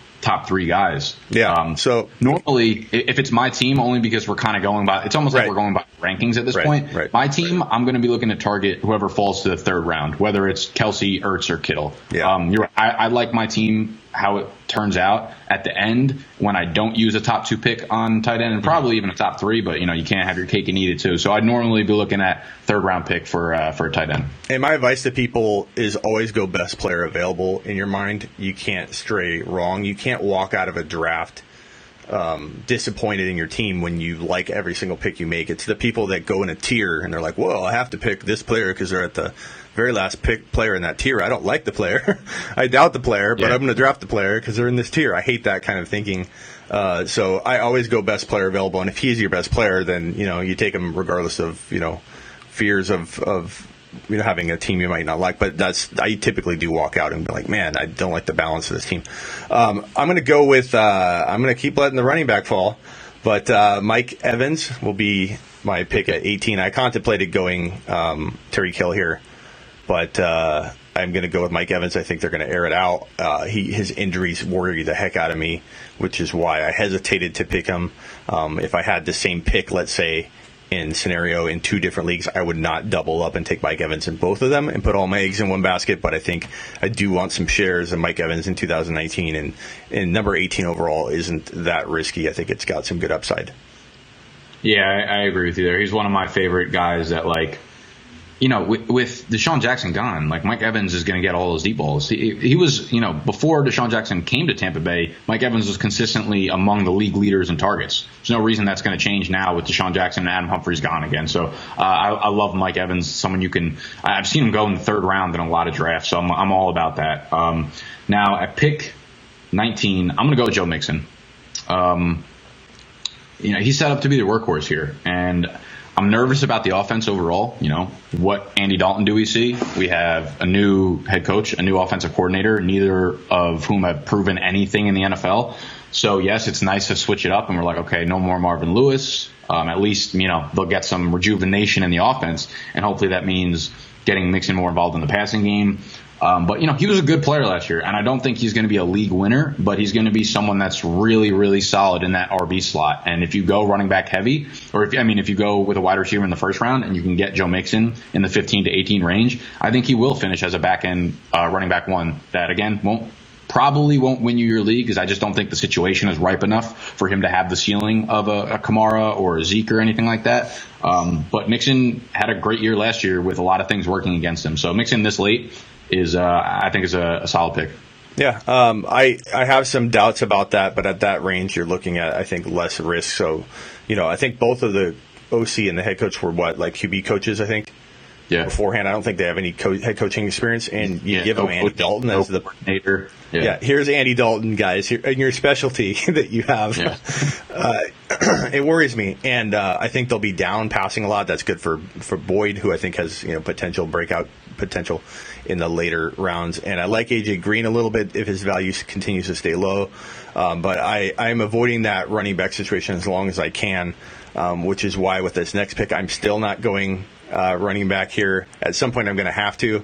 [SPEAKER 2] 3 guys.
[SPEAKER 1] Yeah.
[SPEAKER 2] So normally, if it's my team, only because we're kind of going by, it's almost like we're going by rankings at this point.
[SPEAKER 1] Right.
[SPEAKER 2] My team, I'm going to be looking to target whoever falls to the 3rd round, whether it's Kelsey, Ertz, or Kittle.
[SPEAKER 1] Yeah.
[SPEAKER 2] I like my team how it turns out at the end when I don't use a top 2 pick on tight end, and probably even a top 3, but you can't have your cake and eat it too. So I'd normally be looking at 3rd round pick for a tight end.
[SPEAKER 1] And my advice to people is always go best player available in your mind. You can't stray wrong. You can't walk out of a draft disappointed in your team when you like every single pick you make. It's the people that go in a tier and they're like, well, I have to pick this player because they're at the very last pick player in that tier. I don't like the player. I doubt the player, but I'm going to draft the player because they're in this tier. I hate that kind of thinking. So I always go best player available. And if he's your best player, then, you take him regardless of, fears of having a team you might not like. But I typically do walk out and be like, man, I don't like the balance of this team. I'm going to go with I'm going to keep letting the running back fall. But Mike Evans will be my pick at 18. I contemplated going Tyreek Hill here. But I'm going to go with Mike Evans. I think they're going to air it out. His injuries worry the heck out of me, which is why I hesitated to pick him. If I had the same pick, let's say, in 2 different leagues, I would not double up and take Mike Evans in both of them and put all my eggs in one basket. But I think I do want some shares of Mike Evans in 2019. And number 18 overall isn't that risky. I think it's got some good upside.
[SPEAKER 2] Yeah, I agree with you there. He's one of my favorite guys that, with Deshaun Jackson gone, Mike Evans is going to get all those deep balls. He was, before Deshaun Jackson came to Tampa Bay, Mike Evans was consistently among the league leaders in targets. There's no reason that's going to change now with Deshaun Jackson and Adam Humphries gone again. So I love Mike Evans, someone I've seen him go in the 3rd round in a lot of drafts, so I'm all about that. Now at pick 19, I'm going to go with Joe Mixon. He's set up to be the workhorse here, and I'm nervous about the offense overall. What Andy Dalton do we see? We have a new head coach, a new offensive coordinator, neither of whom have proven anything in the NFL. So, yes, it's nice to switch it up, and we're like, okay, no more Marvin Lewis. At least, they'll get some rejuvenation in the offense, and hopefully that means getting Mixon more involved in the passing game. But he was a good player last year, and I don't think he's going to be a league winner, but he's going to be someone that's really, really solid in that RB slot. And if you go running back heavy, or if you go with a wide receiver in the 1st round and you can get Joe Mixon in the 15 to 18 range, I think he will finish as a back end running back 1 that, again, probably won't win you your league, because I just don't think the situation is ripe enough for him to have the ceiling of a Kamara or a Zeke or anything like that. But Mixon had a great year last year with a lot of things working against him. So Mixon this late is I think is a solid pick.
[SPEAKER 1] Yeah, I have some doubts about that, but at that range, you're looking at, I think, less risk. So, I think both of the OC and the head coach were QB coaches, I think. Yeah. Beforehand, I don't think they have any head coaching experience, and you give them Andy Dalton as the coordinator. Yeah, here's Andy Dalton, guys, here, in your specialty that you have. Yeah. It worries me, and I think they'll be down passing a lot. That's good for Boyd, who I think has breakout potential in the later rounds. And I like AJ Green a little bit if his value continues to stay low, but I'm avoiding that running back situation as long as I can, which is why with this next pick, I'm still not going running back here. At some point, I'm going to have to,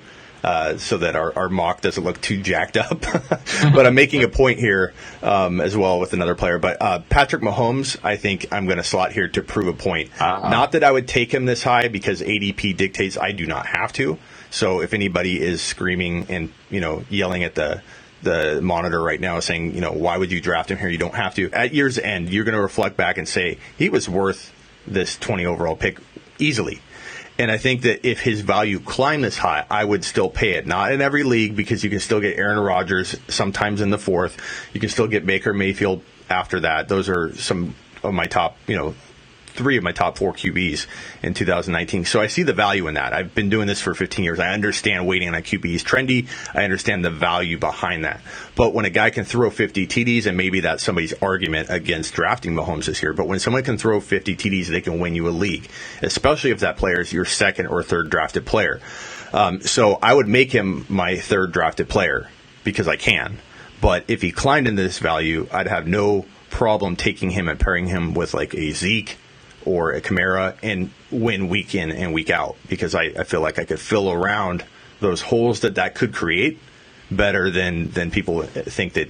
[SPEAKER 1] so that our mock doesn't look too jacked up. But I'm making a point here as well with another player. But Patrick Mahomes, I think I'm going to slot here to prove a point. Not that I would take him this high, because ADP dictates I do not have to. So if anybody is screaming and yelling at the monitor right now saying, why would you draft him here? You don't have to. At year's end, you're going to reflect back and say he was worth this 20 overall pick easily. And I think that if his value climbed this high, I would still pay it. Not in every league, because you can still get Aaron Rodgers sometimes in the 4th. You can still get Baker Mayfield after that. Those are some of my top, 3 of my top 4 QBs in 2019. So I see the value in that. I've been doing this for 15 years. I understand waiting on a QB is trendy. I understand the value behind that. But when a guy can throw 50 TDs, and maybe that's somebody's argument against drafting Mahomes this year, but when someone can throw 50 TDs, they can win you a league, especially if that player is your second or third drafted player. So I would make him my third drafted player because I can. But if he climbed into this value, I'd have no problem taking him and pairing him with like a Zeke or a Kamara and win week in and week out, because I feel like I could fill around those holes that could create better than people think that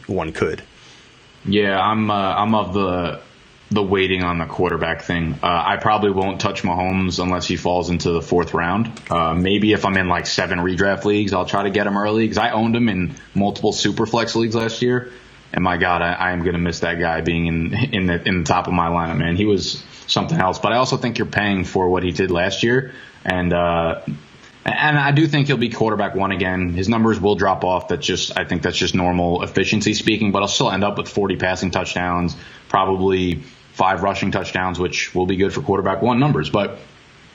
[SPEAKER 1] one could.
[SPEAKER 2] Yeah, I'm of the waiting on the quarterback thing. I probably won't touch Mahomes unless he falls into the 4th round. Maybe if I'm in like 7 redraft leagues, I'll try to get him early, because I owned him in multiple super flex leagues last year. And my God, I am going to miss that guy being in the top of my lineup, man. He was something else. But I also think you're paying for what he did last year. And I do think he'll be quarterback 1 again. His numbers will drop off. I think that's just normal efficiency speaking. But I'll still end up with 40 passing touchdowns, probably 5 rushing touchdowns, which will be good for quarterback 1 numbers. But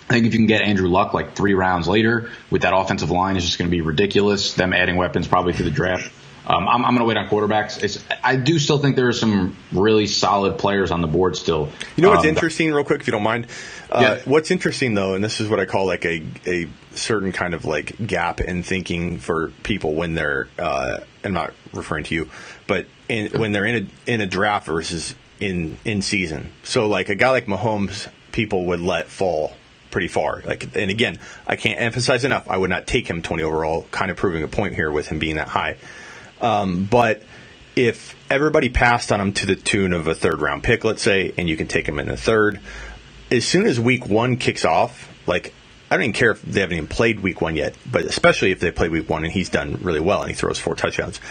[SPEAKER 2] I think if you can get Andrew Luck like 3 rounds later with that offensive line, it's just going to be ridiculous. Them adding weapons probably to the draft. I'm going to wait on quarterbacks. I do still think there are some really solid players on the board still.
[SPEAKER 1] You know what's interesting, real quick, if you don't mind?
[SPEAKER 2] Yeah.
[SPEAKER 1] What's interesting, though, and this is what I call like a certain kind of like gap in thinking for people when they're, I'm not referring to you, but when they're in a draft versus in season. So like a guy like Mahomes, people would let fall pretty far. And again, I can't emphasize enough, I would not take him 20 overall, kind of proving a point here with him being that high. But if everybody passed on him to the tune of a 3rd round pick, let's say, and you can take him in the 3rd, as soon as week 1 kicks off, like, I don't even care if they haven't even played week 1 yet, but especially if they played week 1 and he's done really well and he throws 4 touchdowns,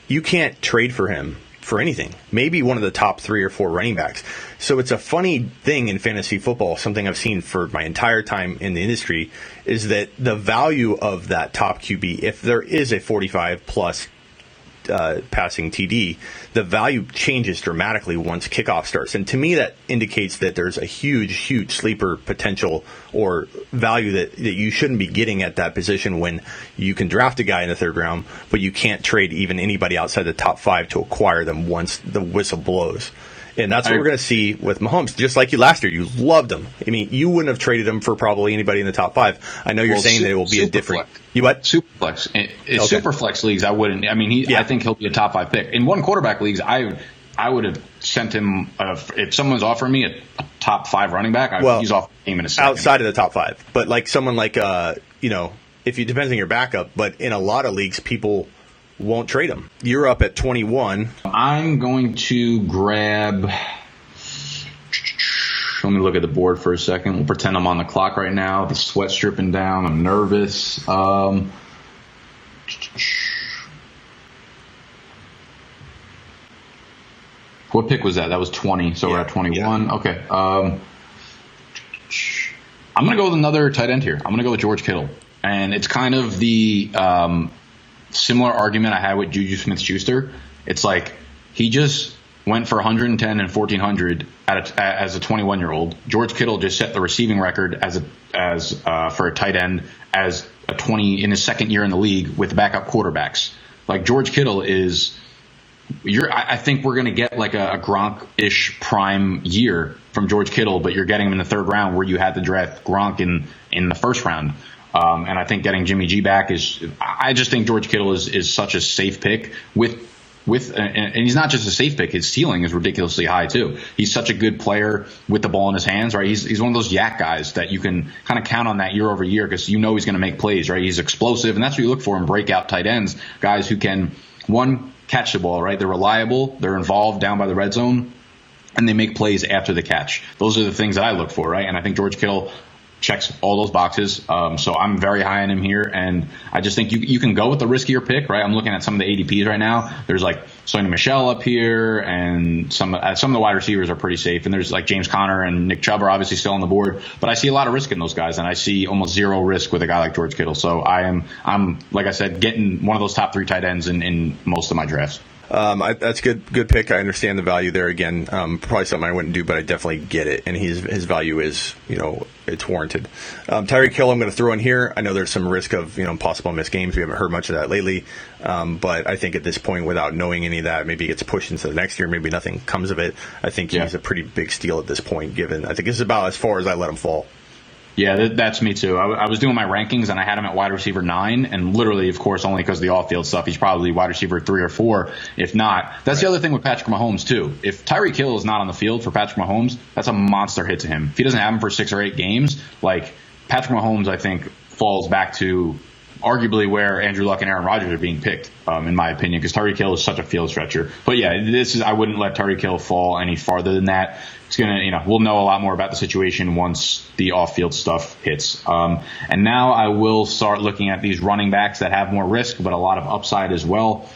[SPEAKER 1] you can't trade for him for anything. Maybe one of the top 3 or 4 running backs. So it's a funny thing in fantasy football, something I've seen for my entire time in the industry, is that the value of that top QB, if there is a 45 plus passing TD, the value changes dramatically once kickoff starts. And to me, that indicates that there's a huge sleeper potential or value that you shouldn't be getting at that position when you can draft a guy in the 3rd round, but you can't trade even anybody outside the top 5 to acquire them once the whistle blows. And that's what we're going to see with Mahomes. Just like you last year, you loved him. I mean, you wouldn't have traded him for probably anybody in the top 5. I know you're saying that it will be a different. You what?
[SPEAKER 2] Superflex. Superflex leagues, I wouldn't. I mean, I think he'll be a top 5 pick. In 1 quarterback leagues, I would have sent him. If someone's offering me a top 5 running back, he's off the game in a second.
[SPEAKER 1] Outside of the top 5, but like someone like if you depends on your backup. But in a lot of leagues, people won't trade him. You're up at 21.
[SPEAKER 2] I'm going to grab. Let me look at the board for a second. We'll pretend I'm on the clock right now. The sweat's dripping down. I'm nervous. What pick was that? That was 20. So we're at 21. Yeah. Okay. I'm going to go with another tight end here. I'm going to go with George Kittle. And it's kind of the similar argument I had with Juju Smith-Schuster. It's like he just went for 110 and 1,400 as a 21-year-old. George Kittle just set the receiving record for a tight end as a 20 in his 2nd year in the league with backup quarterbacks. Like George Kittle is, I think we're going to get like a Gronk-ish prime year from George Kittle, but you're getting him in the 3rd round where you had to draft Gronk in the 1st round. And I think getting Jimmy G back I just think George Kittle is such a safe pick and he's not just a safe pick. His ceiling is ridiculously high too. He's such a good player with the ball in his hands, right? He's one of those yak guys that you can kind of count on that year over year because he's going to make plays, right? He's explosive, and that's what you look for in breakout tight ends, guys who can, one, catch the ball, right? They're reliable, they're involved down by the red zone, and they make plays after the catch. Those are the things that I look for, right? And I think George Kittle checks all those boxes. So I'm very high on him here. And I just think you can go with the riskier pick, right? I'm looking at some of the ADPs right now. There's like Sony Michel up here, and some of the wide receivers are pretty safe. And there's like James Conner and Nick Chubb are obviously still on the board. But I see a lot of risk in those guys, and I see almost zero risk with a guy like George Kittle. So I'm like I said, getting one of those top 3 tight ends in most of my drafts.
[SPEAKER 1] That's good pick. I understand the value there. Again, probably something I wouldn't do, but I definitely get it. And his value is, it's warranted. Tyreek Hill, I'm going to throw in here. I know there's some risk of, possible missed games. We haven't heard much of that lately. But I think at this point, without knowing any of that, maybe he gets pushed into the next year. Maybe nothing comes of it. I think he's a pretty big steal at this point, given I think this is about as far as I let him fall.
[SPEAKER 2] Yeah, that's me too. I was doing my rankings and I had him at wide receiver 9, and literally, of course, only because of the off-field stuff, he's probably wide receiver 3 or 4, if not. That's the other thing with Patrick Mahomes too. If Tyreek Hill is not on the field for Patrick Mahomes, that's a monster hit to him. If he doesn't have him for 6 or 8 games, like Patrick Mahomes, I think falls back to arguably where Andrew Luck and Aaron Rodgers are being picked, in my opinion, because Tyreek Hill is such a field stretcher. But yeah, I wouldn't let Tyreek Hill fall any farther than that. It's gonna, we'll know a lot more about the situation once the off-field stuff hits. And now I will start looking at these running backs that have more risk, but a lot of upside as well.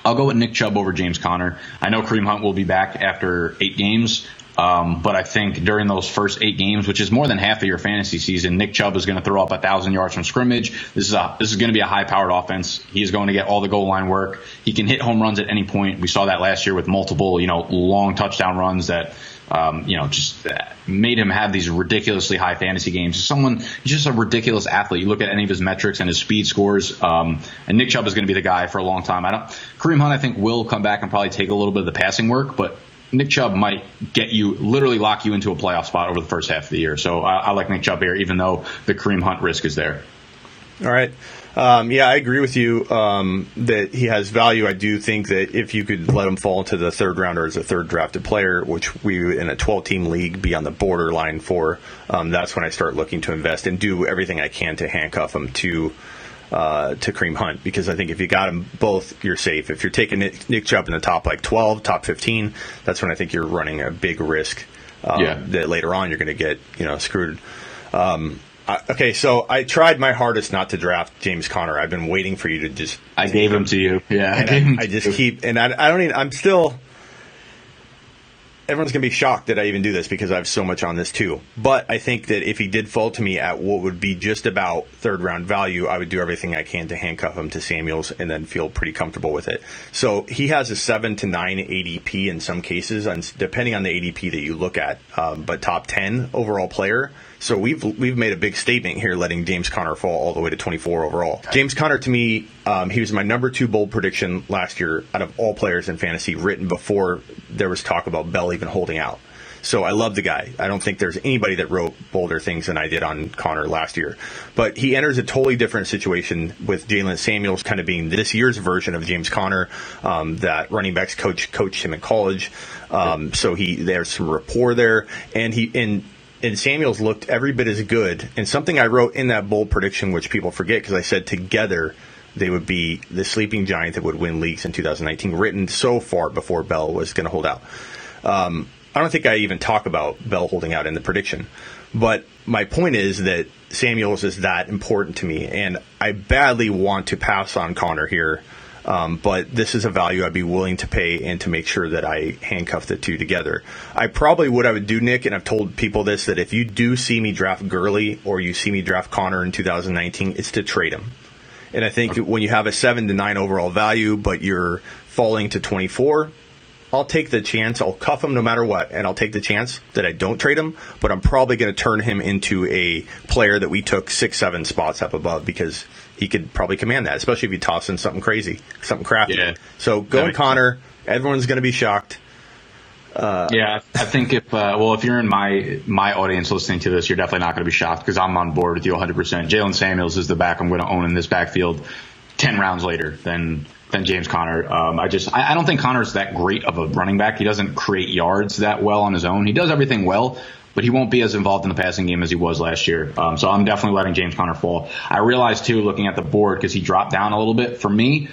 [SPEAKER 2] I'll go with Nick Chubb over James Conner. I know Kareem Hunt will be back after 8 games. But I think during those first 8 games, which is more than half of your fantasy season, Nick Chubb is going to throw up 1,000 yards from scrimmage. This is going to be a high-powered offense. He is going to get all the goal line work. He can hit home runs at any point. We saw that last year with multiple, long touchdown runs that, just made him have these ridiculously high fantasy games. He's just a ridiculous athlete. You look at any of his metrics and his speed scores, and Nick Chubb is going to be the guy for a long time. Kareem Hunt, I think, will come back and probably take a little bit of the passing work, but Nick Chubb might literally lock you into a playoff spot over the first half of the year. So I like Nick Chubb here, even though the Kareem Hunt risk is there.
[SPEAKER 1] All right. I agree with you that he has value. I do think that if you could let him fall into the third round or as a third drafted player, which we in a 12-team league be on the borderline for, that's when I start looking to invest and do everything I can to handcuff him to Kareem Hunt, because I think if you got them both, you're safe. If you're taking Nick Chubb in the top 12, top 15, that's when I think you're running a big risk that later on you're going to get screwed. Okay, so I tried my hardest not to draft James Conner. I've been waiting for you to just.
[SPEAKER 2] I gave him to you. Yeah,
[SPEAKER 1] I just keep, and I don't even. I'm still. Everyone's going to be shocked that I even do this because I have so much on this too. But I think that if he did fall to me at what would be just about third round value, I would do everything I can to handcuff him to Samuels and then feel pretty comfortable with it. So he has a 7 to 9 ADP in some cases, depending on the ADP that you look at, but top 10 overall player. So we've made a big statement here, letting James Conner fall all the way to 24 overall. James Conner, to me, he was my number 2 bold prediction last year out of all players in fantasy, written before there was talk about Bell even holding out. So I love the guy. I don't think there's anybody that wrote bolder things than I did on Conner last year. But he enters a totally different situation with Jalen Samuels kind of being this year's version of James Conner, that running backs coached him in college. So there's some rapport there, and Samuels looked every bit as good. And something I wrote in that bold prediction, which people forget, because I said together they would be the sleeping giant that would win leagues in 2019, written so far before Bell was going to hold out. I don't think I even talk about Bell holding out in the prediction. But my point is that Samuels is that important to me, and I badly want to pass on Conner here. But this is a value I'd be willing to pay and to make sure that I handcuff the two together. I would do, Nick, and I've told people this, that if you do see me draft Gurley or you see me draft Conner in 2019, it's to trade him. And I think when you have a 7 to 9 overall value, but you're falling to 24, I'll take the chance. I'll cuff him no matter what, and I'll take the chance that I don't trade him, but I'm probably going to turn him into a player that we took 6-7 spots up above, because he could probably command that, especially if you toss in something crazy, something crafty. Yeah. So going Conner, everyone's going to be shocked.
[SPEAKER 2] I think if you're in my audience listening to this, you're definitely not going to be shocked, because I'm on board with you 100%. Jalen Samuels is the back I'm going to own in this backfield 10 rounds later than James Conner. I don't think Conner's that great of a running back. He doesn't create yards that well on his own. He does everything well, but he won't be as involved in the passing game as he was last year. So I'm definitely letting James Conner fall. I realized, too, looking at the board, because he dropped down a little bit for me,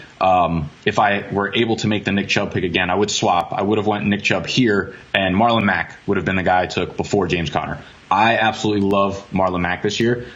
[SPEAKER 2] if I were able to make the Nick Chubb pick again, I would swap. I would have went Nick Chubb here, and Marlon Mack would have been the guy I took before James Conner. I absolutely love Marlon Mack this year.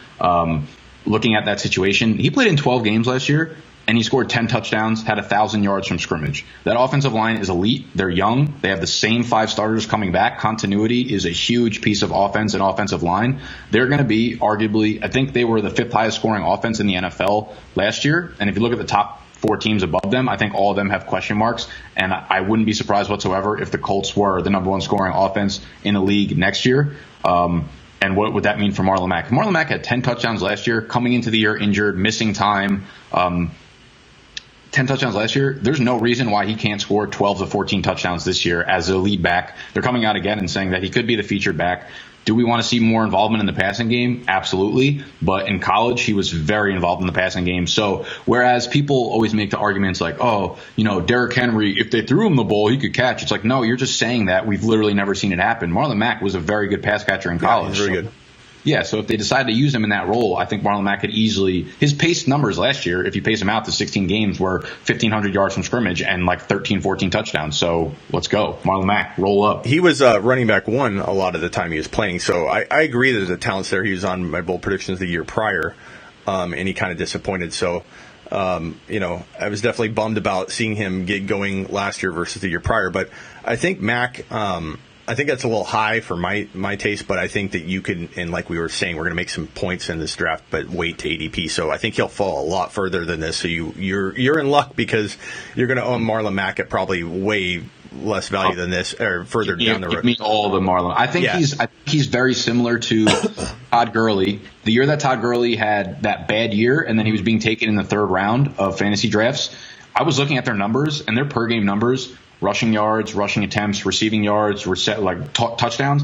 [SPEAKER 2] Looking at that situation, he played in 12 games last year, and he scored 10 touchdowns, had 1,000 yards from scrimmage. That offensive line is elite. They're young. They have the same 5 starters coming back. Continuity is a huge piece of offense and offensive line. They're going to be arguably, I think they were the 5th highest scoring offense in the NFL last year. And if you look at the top 4 teams above them. I think all of them have question marks, and I wouldn't be surprised whatsoever if the Colts were the number 1 scoring offense in the league next year. And what would that mean for Marlon Mack? Marlon Mack had 10 touchdowns last year, coming into the year injured, missing time. 10 touchdowns last year. There's no reason why he can't score 12 to 14 touchdowns this year as a lead back. They're coming out again and saying that he could be the featured back. Do we want to see more involvement in the passing game? Absolutely. But in college, he was very involved in the passing game. So whereas people always make the arguments like, oh, Derrick Henry, if they threw him the ball, he could catch. It's like, no, you're just saying that. We've literally never seen it happen. Marlon Mack was a very good pass catcher in college.
[SPEAKER 1] Yeah, he's very good.
[SPEAKER 2] Yeah, so if they decide to use him in that role, I think Marlon Mack could easily – his pace numbers last year, if you pace him out to 16 games, were 1,500 yards from scrimmage and like 13, 14 touchdowns. So let's go. Marlon Mack, roll up.
[SPEAKER 1] He was running back 1 a lot of the time he was playing. So I agree that the talent's there. He was on my bold predictions the year prior, and he kind of disappointed. So, I was definitely bummed about seeing him get going last year versus the year prior. But I think Mack I think that's a little high for my taste, but I think that you can, and like we were saying, we're going to make some points in this draft, but wait to ADP. So I think he'll fall a lot further than this. So you're in luck because you're going to own Marlon Mack at probably way less value than this, or further down the road.
[SPEAKER 2] Give me all the Marlon. I think he's very similar to Todd Gurley. The year that Todd Gurley had that bad year, and then he was being taken in the 3rd round of fantasy drafts. I was looking at their numbers, and their per game numbers. Rushing yards, rushing attempts, receiving yards, touchdowns,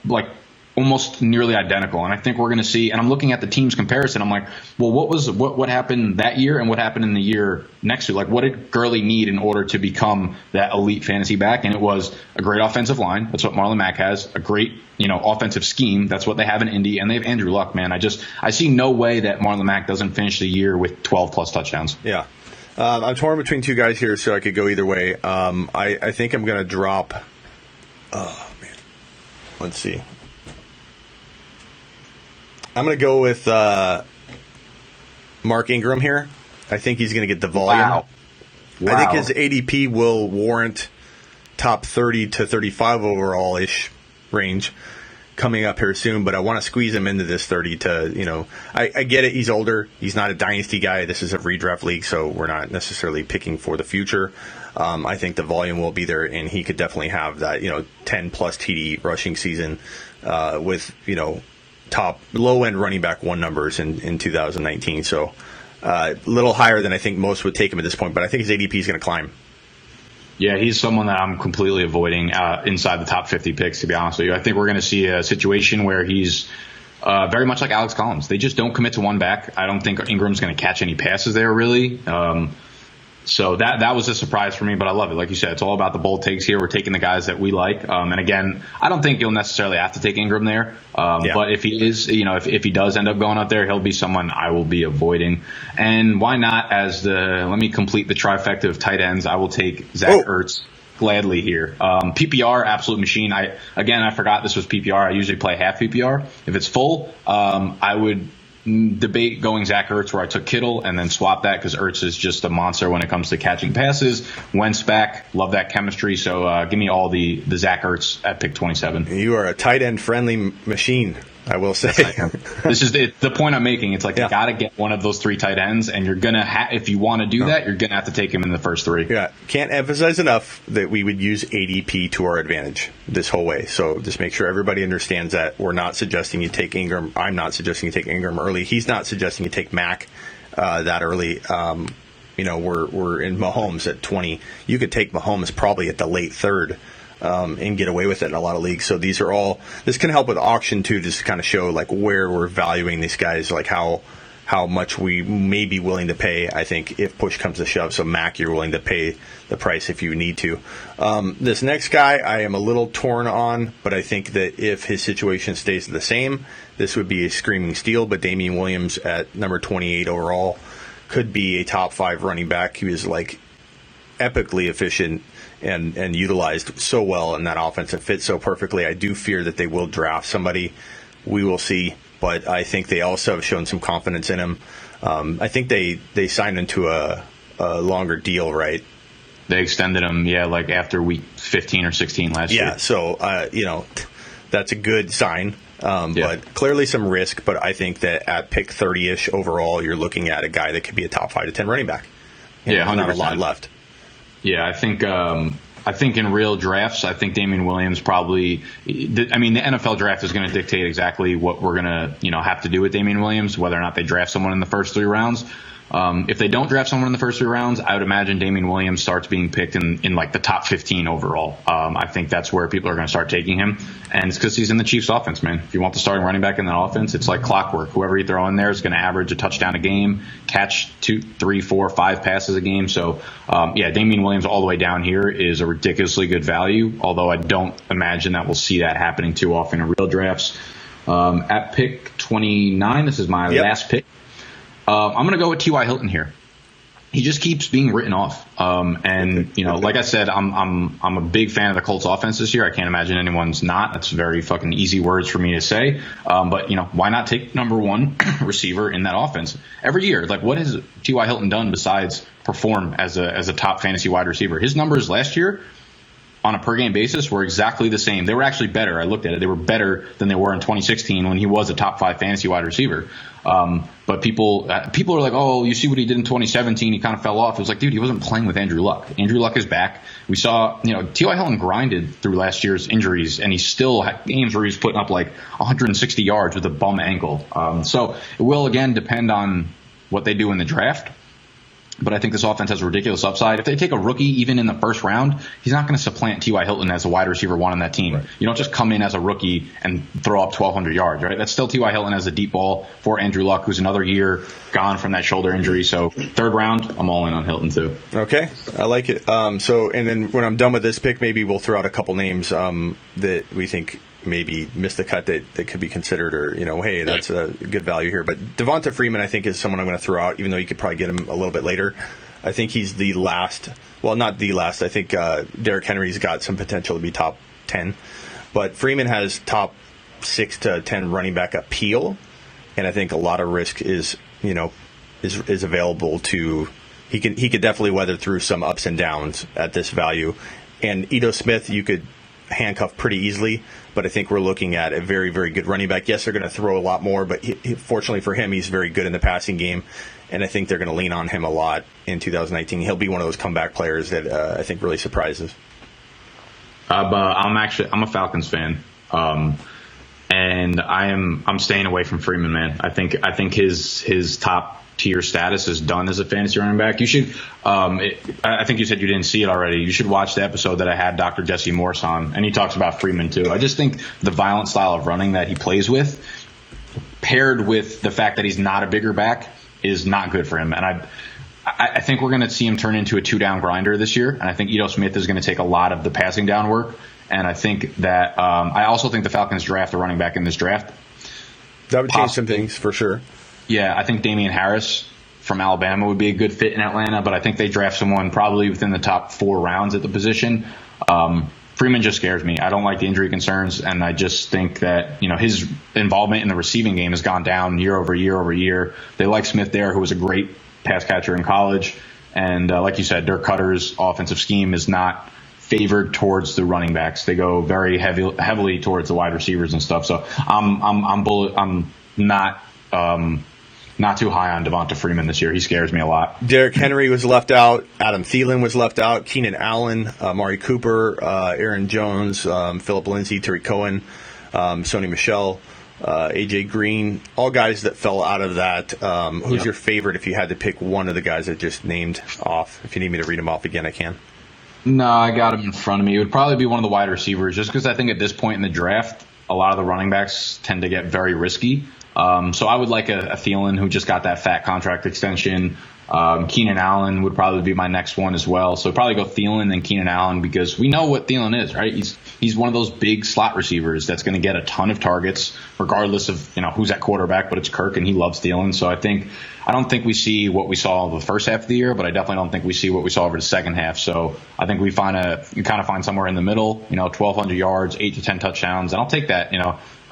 [SPEAKER 2] like almost nearly identical. And I think we're going to see. And I'm looking at the team's comparison. I'm like, well, what happened that year and what happened in the year next to? Like, what did Gurley need in order to become that elite fantasy back? And it was a great offensive line. That's what Marlon Mack has. A great offensive scheme. That's what they have in Indy. And they have Andrew Luck. Man, I see no way that Marlon Mack doesn't finish the year with 12 plus touchdowns.
[SPEAKER 1] Yeah. I'm torn between 2 guys here, so I could go either way. I think I'm going to drop. Oh man, let's see. I'm going to go with Mark Ingram here. I think he's going to get the volume.
[SPEAKER 2] Wow.
[SPEAKER 1] I think his ADP will warrant top 30 to 35 overall-ish range coming up here soon, but I want to squeeze him into this 30 to, I get it. He's older. He's not a dynasty guy. This is a redraft league, so we're not necessarily picking for the future. I think the volume will be there, and he could definitely have that, 10 plus TD rushing season with, top low end running back 1 numbers in 2019. So a little higher than I think most would take him at this point, but I think his ADP is going to climb.
[SPEAKER 2] Yeah, he's someone that I'm completely avoiding inside the top 50 picks, to be honest with you. I think we're going to see a situation where he's very much like Alex Collins. They just don't commit to one back. I don't think Ingram's going to catch any passes there, really. So that was a surprise for me, but I love it. Like you said, it's all about the bold takes here. We're taking the guys that we like. And again, I don't think you'll necessarily have to take Ingram there. But if he is, if he does end up going up there, he'll be someone I will be avoiding. And why not let me complete the trifecta of tight ends. I will take Zach Ertz gladly here. PPR, absolute machine. I forgot this was PPR. I usually play half PPR. If it's full, I would debate going Zach Ertz where I took Kittle and then swap that because Ertz is just a monster when it comes to catching passes. Wentz back, love that chemistry. So give me all the Zach Ertz at pick 27.
[SPEAKER 1] You are a tight end friendly machine, I will say.
[SPEAKER 2] This is the point I'm making. It's like you got to get one of those 3 tight ends, and you're gonna if you want to do that, you're gonna have to take him in the first 3.
[SPEAKER 1] Yeah, can't emphasize enough that we would use ADP to our advantage this whole way. So just make sure everybody understands that we're not suggesting you take Ingram. I'm not suggesting you take Ingram early. He's not suggesting you take Mack that early. We're in Mahomes at 20. You could take Mahomes probably at the late 3rd. And get away with it in a lot of leagues. So this can help with auction too, just to kind of show like where we're valuing these guys, like how much we may be willing to pay. I think if push comes to shove. So Mack, you're willing to pay the price if you need to. This next guy I am a little torn on, but I think that if his situation stays the same, this would be a screaming steal. But Damian Williams at number 28 overall could be a top 5 running back. He was like epically efficient and utilized so well in that offense and fit so perfectly. I do fear that they will draft somebody. We will see, but I think they also have shown some confidence in him. I think they signed into a longer deal, right?
[SPEAKER 2] They extended him, like after week 15 or 16 last year.
[SPEAKER 1] Yeah, so, that's a good sign. But clearly some risk, but I think that at pick 30-ish overall, you're looking at a guy that could be a top 5 to 10 running back.
[SPEAKER 2] Yeah,
[SPEAKER 1] there's not a
[SPEAKER 2] 100%.
[SPEAKER 1] lot left.
[SPEAKER 2] Yeah, I think in real drafts, I think Damien Williams probably. The NFL draft is going to dictate exactly what we're going to have to do with Damien Williams, whether or not they draft someone in the first 3 rounds. If they don't draft someone in the first 3 rounds, I would imagine Damien Williams starts being picked in like the top 15 overall. I think that's where people are going to start taking him. And it's because he's in the Chiefs offense, man. If you want the starting running back in that offense, it's like clockwork. Whoever you throw in there is going to average a touchdown a game, catch 2, 3, 4, 5 passes a game. So, Damien Williams all the way down here is a ridiculously good value, although I don't imagine that we'll see that happening too often in real drafts. At pick 29, this is my last pick. I'm going to go with T.Y. Hilton here. He just keeps being written off. Like I said, I'm a big fan of the Colts offense this year. I can't imagine anyone's not. That's very fucking easy words for me to say. But why not take number 1 receiver in that offense every year? Like, what has T.Y. Hilton done besides perform as a top fantasy wide receiver? His numbers last year on a per game basis were exactly the same. They were actually better. I looked at it. They were better than they were in 2016 when he was a top 5 fantasy wide receiver. But people are like, oh, you see what he did in 2017. He kind of fell off. It was like, dude, he wasn't playing with Andrew Luck. Andrew Luck is back. We saw, T.Y. Hilton grinded through last year's injuries, and he still had games where he was putting up like 160 yards with a bum ankle. So it will, again, depend on what they do in the draft. But I think this offense has a ridiculous upside. If they take a rookie even in the first round, he's not going to supplant T.Y. Hilton as a wide receiver 1 on that team. Right. You don't just come in as a rookie and throw up 1,200 yards, right? That's still T.Y. Hilton as a deep ball for Andrew Luck, who's another year gone from that shoulder injury. So 3rd round, I'm all in on Hilton too. Okay,
[SPEAKER 1] I like it. And then when I'm done with this pick, maybe we'll throw out a couple names that we think maybe missed the cut that could be considered, or hey, that's a good value here. But Devonta Freeman, I think, is someone I'm going to throw out, even though you could probably get him a little bit later. I think he's the last. Well, not the last. I think Derrick Henry's got some potential to be top 10, but Freeman has top 6 to 10 running back appeal, and I think a lot of risk is available to. He could definitely weather through some ups and downs at this value, and Ito Smith you could handcuff pretty easily, but I think we're looking at a very, very good running back. Yes, they're going to throw a lot more, but fortunately for him, he's very good in the passing game, and I think they're going to lean on him a lot in 2019. He'll be one of those comeback players that I think really surprises.
[SPEAKER 2] I'm a Falcons fan, and I'm staying away from Freeman, man. I think his top tier status is done as a fantasy running back. You should, I think you said you didn't see it already. You should watch the episode that I had Dr. Jesse Morse on, and he talks about Freeman too. I just think the violent style of running that he plays with, paired with the fact that he's not a bigger back, is not good for him. And I think we're going to see him turn into a 2-down grinder this year, and I think Ito Smith is going to take a lot of the passing down work. And I think that I also think the Falcons draft a running back in this draft.
[SPEAKER 1] That would change some things for sure.
[SPEAKER 2] Yeah, I think Damian Harris from Alabama would be a good fit in Atlanta, but I think they draft someone probably within the top 4 rounds at the position. Freeman just scares me. I don't like the injury concerns, and I just think that his involvement in the receiving game has gone down year over year over year. They like Smith there, who was a great pass catcher in college, and like you said, Dirk Cutter's offensive scheme is not favored towards the running backs. They go very heavily towards the wide receivers and stuff. So I'm not too high on Devonta Freeman this year. He scares me a lot.
[SPEAKER 1] Derrick Henry was left out. Adam Thielen was left out. Keenan Allen, Amari Cooper, Aaron Jones, Phillip Lindsay, Tariq Cohen, Sony Michel, A.J. Green, all guys that fell out of that. Who's your favorite if you had to pick one of the guys that just named off? If you need me to read them off again, I can.
[SPEAKER 2] No, I got him in front of me. It would probably be one of the wide receivers, just because I think at this point in the draft, a lot of the running backs tend to get very risky. So I would like a Thielen, who just got that fat contract extension. Keenan Allen would probably be my next one as well. So probably go Thielen and Keenan Allen, because we know what Thielen is, right? He's one of those big slot receivers that's going to get a ton of targets, regardless of who's at quarterback. But it's Kirk, and he loves Thielen. So I don't think we see what we saw the first half of the year, but I definitely don't think we see what we saw over the second half. So I think we kind of find somewhere in the middle, 1,200 yards, 8 to 10 touchdowns, and I'll take that,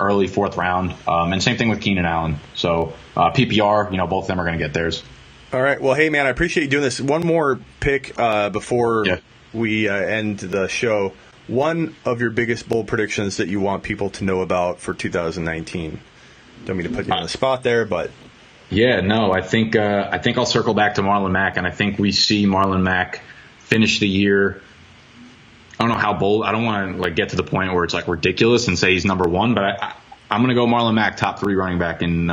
[SPEAKER 2] early 4th round. And same thing with Keenan Allen. So PPR, both of them are going to get theirs.
[SPEAKER 1] All right. Well, hey, man, I appreciate you doing this. One more pick before we end the show. One of your biggest bold predictions that you want people to know about for 2019. Don't mean to put you on the spot there, but
[SPEAKER 2] Yeah, no, I think I'll circle back to Marlon Mack, and I think we see Marlon Mack finish the year. I don't know how bold. I don't want to get to the point where it's ridiculous and say he's number one, but I'm going to go Marlon Mack, top 3 running back in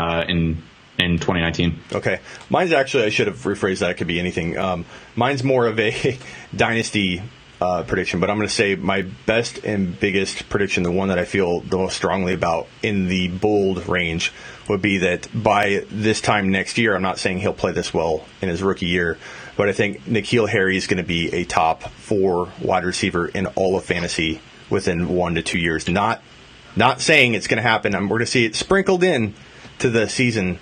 [SPEAKER 2] 2019.
[SPEAKER 1] Okay, mine's actually, I should have rephrased that. It could be anything. Mine's more of a dynasty prediction, but I'm going to say my best and biggest prediction, the one that I feel the most strongly about in the bold range, would be that by this time next year, I'm not saying he'll play this well in his rookie year, but I think NKeal Harry is going to be a top 4 wide receiver in all of fantasy within 1 to 2 years. Not saying it's going to happen. We're going to see it sprinkled in to the season,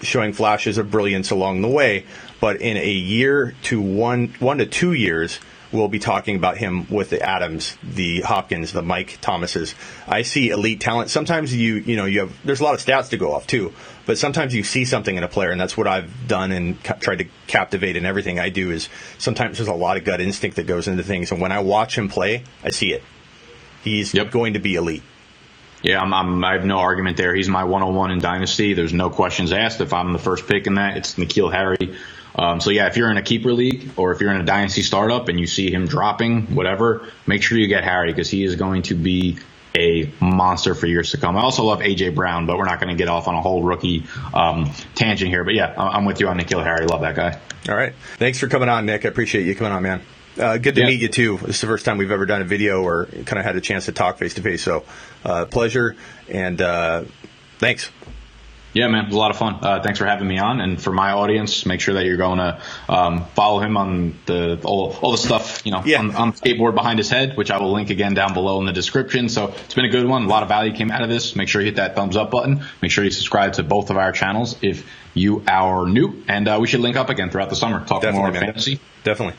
[SPEAKER 1] showing flashes of brilliance along the way. But in a year to 1 to 2 years, we'll be talking about him with the Adams, the Hopkins, the Mike Thomases. I see elite talent. Sometimes you have, there's a lot of stats to go off too, but sometimes you see something in a player, and that's what I've done and tried to captivate in everything I do. Is sometimes there's a lot of gut instinct that goes into things, and when I watch him play, I see it. He's going to be elite.
[SPEAKER 2] Yeah, I have no argument there. He's my 101 in Dynasty. There's no questions asked. If I'm the first pick in that, it's NKeal Harry. So, yeah, if you're in a keeper league or if you're in a Dynasty startup and you see him dropping, whatever, make sure you get Harry because he is going to be a monster for years to come. I also love A.J. Brown, but we're not going to get off on a whole rookie tangent here. But, yeah, I'm with you on NKeal Harry. Love that guy.
[SPEAKER 1] All right. Thanks for coming on, Nick. I appreciate you coming on, man. Good to meet you, too. This is the first time we've ever done a video or kind of had a chance to talk face-to-face. So, pleasure, and thanks.
[SPEAKER 2] Yeah, man, it was a lot of fun. Thanks for having me on. And for my audience, make sure that you're going to follow him on all the stuff, on the skateboard behind his head, which I will link again down below in the description. So it's been a good one. A lot of value came out of this. Make sure you hit that thumbs up button. Make sure you subscribe to both of our channels if you are new. And we should link up again throughout the summer. Talk more fantasy.
[SPEAKER 1] Definitely.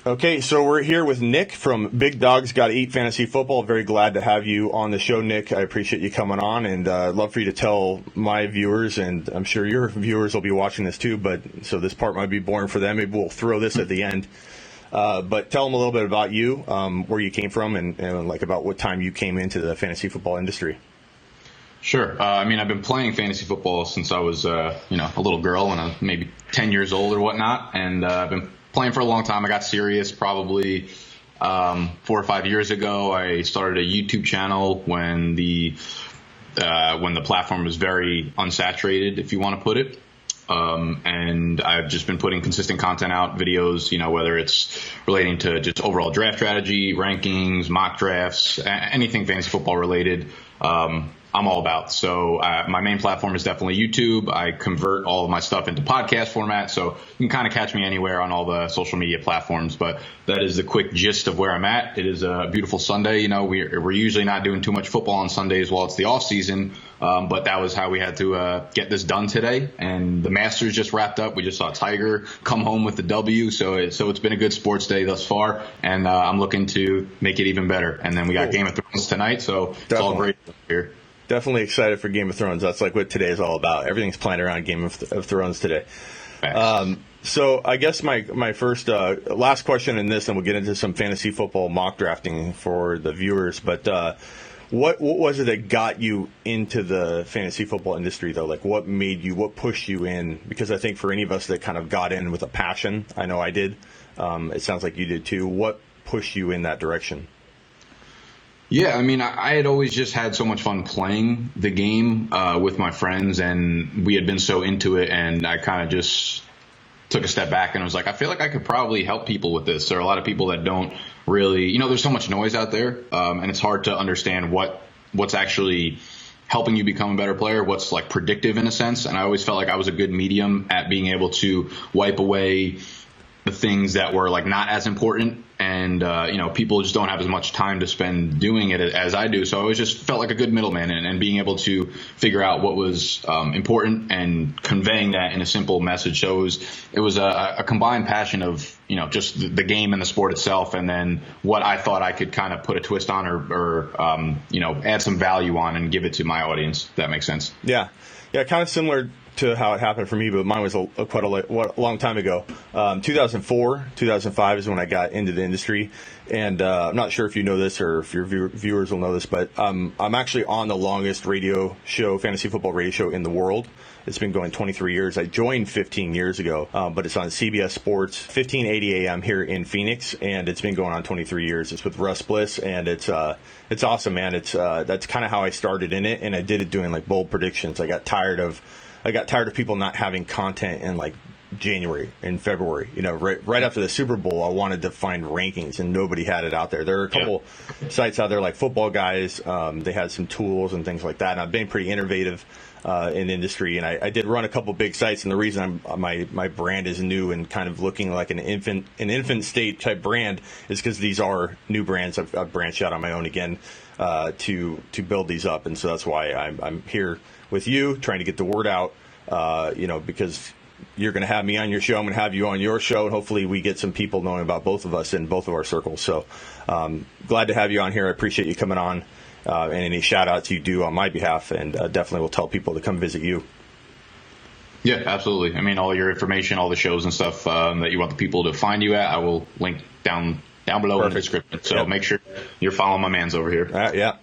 [SPEAKER 1] Okay, so we're here with Nick from Big Dogs Gotta Eat Fantasy Football. Very glad to have you on the show, Nick. I appreciate you coming on, and I'd love for you to tell my viewers, and I'm sure your viewers will be watching this too, but so this part might be boring for them. Maybe we'll throw this at the end. But tell them a little bit about you, where you came from, and about what time you came into the fantasy football industry.
[SPEAKER 2] Sure. I've been playing fantasy football since I was, a little girl when I was maybe 10 years old or whatnot, and I've been playing for a long time. I got serious probably 4 or 5 years ago. I started a YouTube channel when the platform was very unsaturated, if you want to put it. And I've just been putting consistent content out, videos, whether it's relating to just overall draft strategy, rankings, mock drafts, anything fantasy football related. I'm all about. So my main platform is definitely YouTube. I convert all of my stuff into podcast format, so you can kind of catch me anywhere on all the social media platforms. But that is the quick gist of where I'm at. It is a beautiful Sunday. We're usually not doing too much football on Sundays while it's the off season, but that was how we had to get this done today. And the Masters just wrapped up. We just saw Tiger come home with the W. So it's been a good sports day thus far, and I'm looking to make it even better. And then we got Game of Thrones tonight, so it's all great here.
[SPEAKER 1] Definitely excited for Game of Thrones. That's what today is all about. Everything's planned around Game of Thrones today. So I guess my first last question in this, and we'll get into some fantasy football mock drafting for the viewers. But what was it that got you into the fantasy football industry, though? What pushed you in? Because I think for any of us that kind of got in with a passion, I know I did. It sounds like you did too. What pushed you in that direction?
[SPEAKER 2] Yeah, I had always just had so much fun playing the game with my friends, and we had been so into it, and I kind of just took a step back and was like, I feel like I could probably help people with this. There are a lot of people that don't really, there's so much noise out there, and it's hard to understand what's actually helping you become a better player, what's predictive in a sense. And I always felt like I was a good medium at being able to wipe away the things that were not as important, and people just don't have as much time to spend doing it as I do. So I always just felt like a good middleman, and being able to figure out what was important and conveying that in a simple message. So it was a combined passion of just the game and the sport itself, and then what I thought I could kind of put a twist on or add some value on and give it to my audience. If that makes sense.
[SPEAKER 1] Yeah, kind of similar to how it happened for me, but mine was quite a long time ago. 2004, 2005 is when I got into the industry, and I'm not sure if you know this or if your viewers will know this, but I'm actually on the longest fantasy football radio show in the world. It's been going 23 years. I joined 15 years ago, but it's on CBS Sports, 1580 a.m. here in Phoenix, and it's been going on 23 years. It's with Russ Bliss, and it's awesome, man. That's kind of how I started in it, and I did it doing like bold predictions. I got tired of people not having content in like January and February. Right after the Super Bowl, I wanted to find rankings, and nobody had it out there. There are a couple sites out there like Football Guys. They had some tools and things like that, and I've been pretty innovative in industry, and I did run a couple big sites. And the reason my brand is new and kind of looking like an infant state type brand is because these are new brands. I've branched out on my own again to build these up, and so that's why I'm here with you trying to get the word out. Because you're going to have me on your show, I'm going to have you on your show, and hopefully we get some people knowing about both of us in both of our circles. So glad to have you on here. I appreciate you coming on. And any shout-outs you do on my behalf, and definitely will tell people to come visit you.
[SPEAKER 2] Yeah, absolutely. I mean, all your information, all the shows and stuff that you want the people to find you at, I will link down below in the description. So make sure you're following my mans over here.
[SPEAKER 1] Yeah.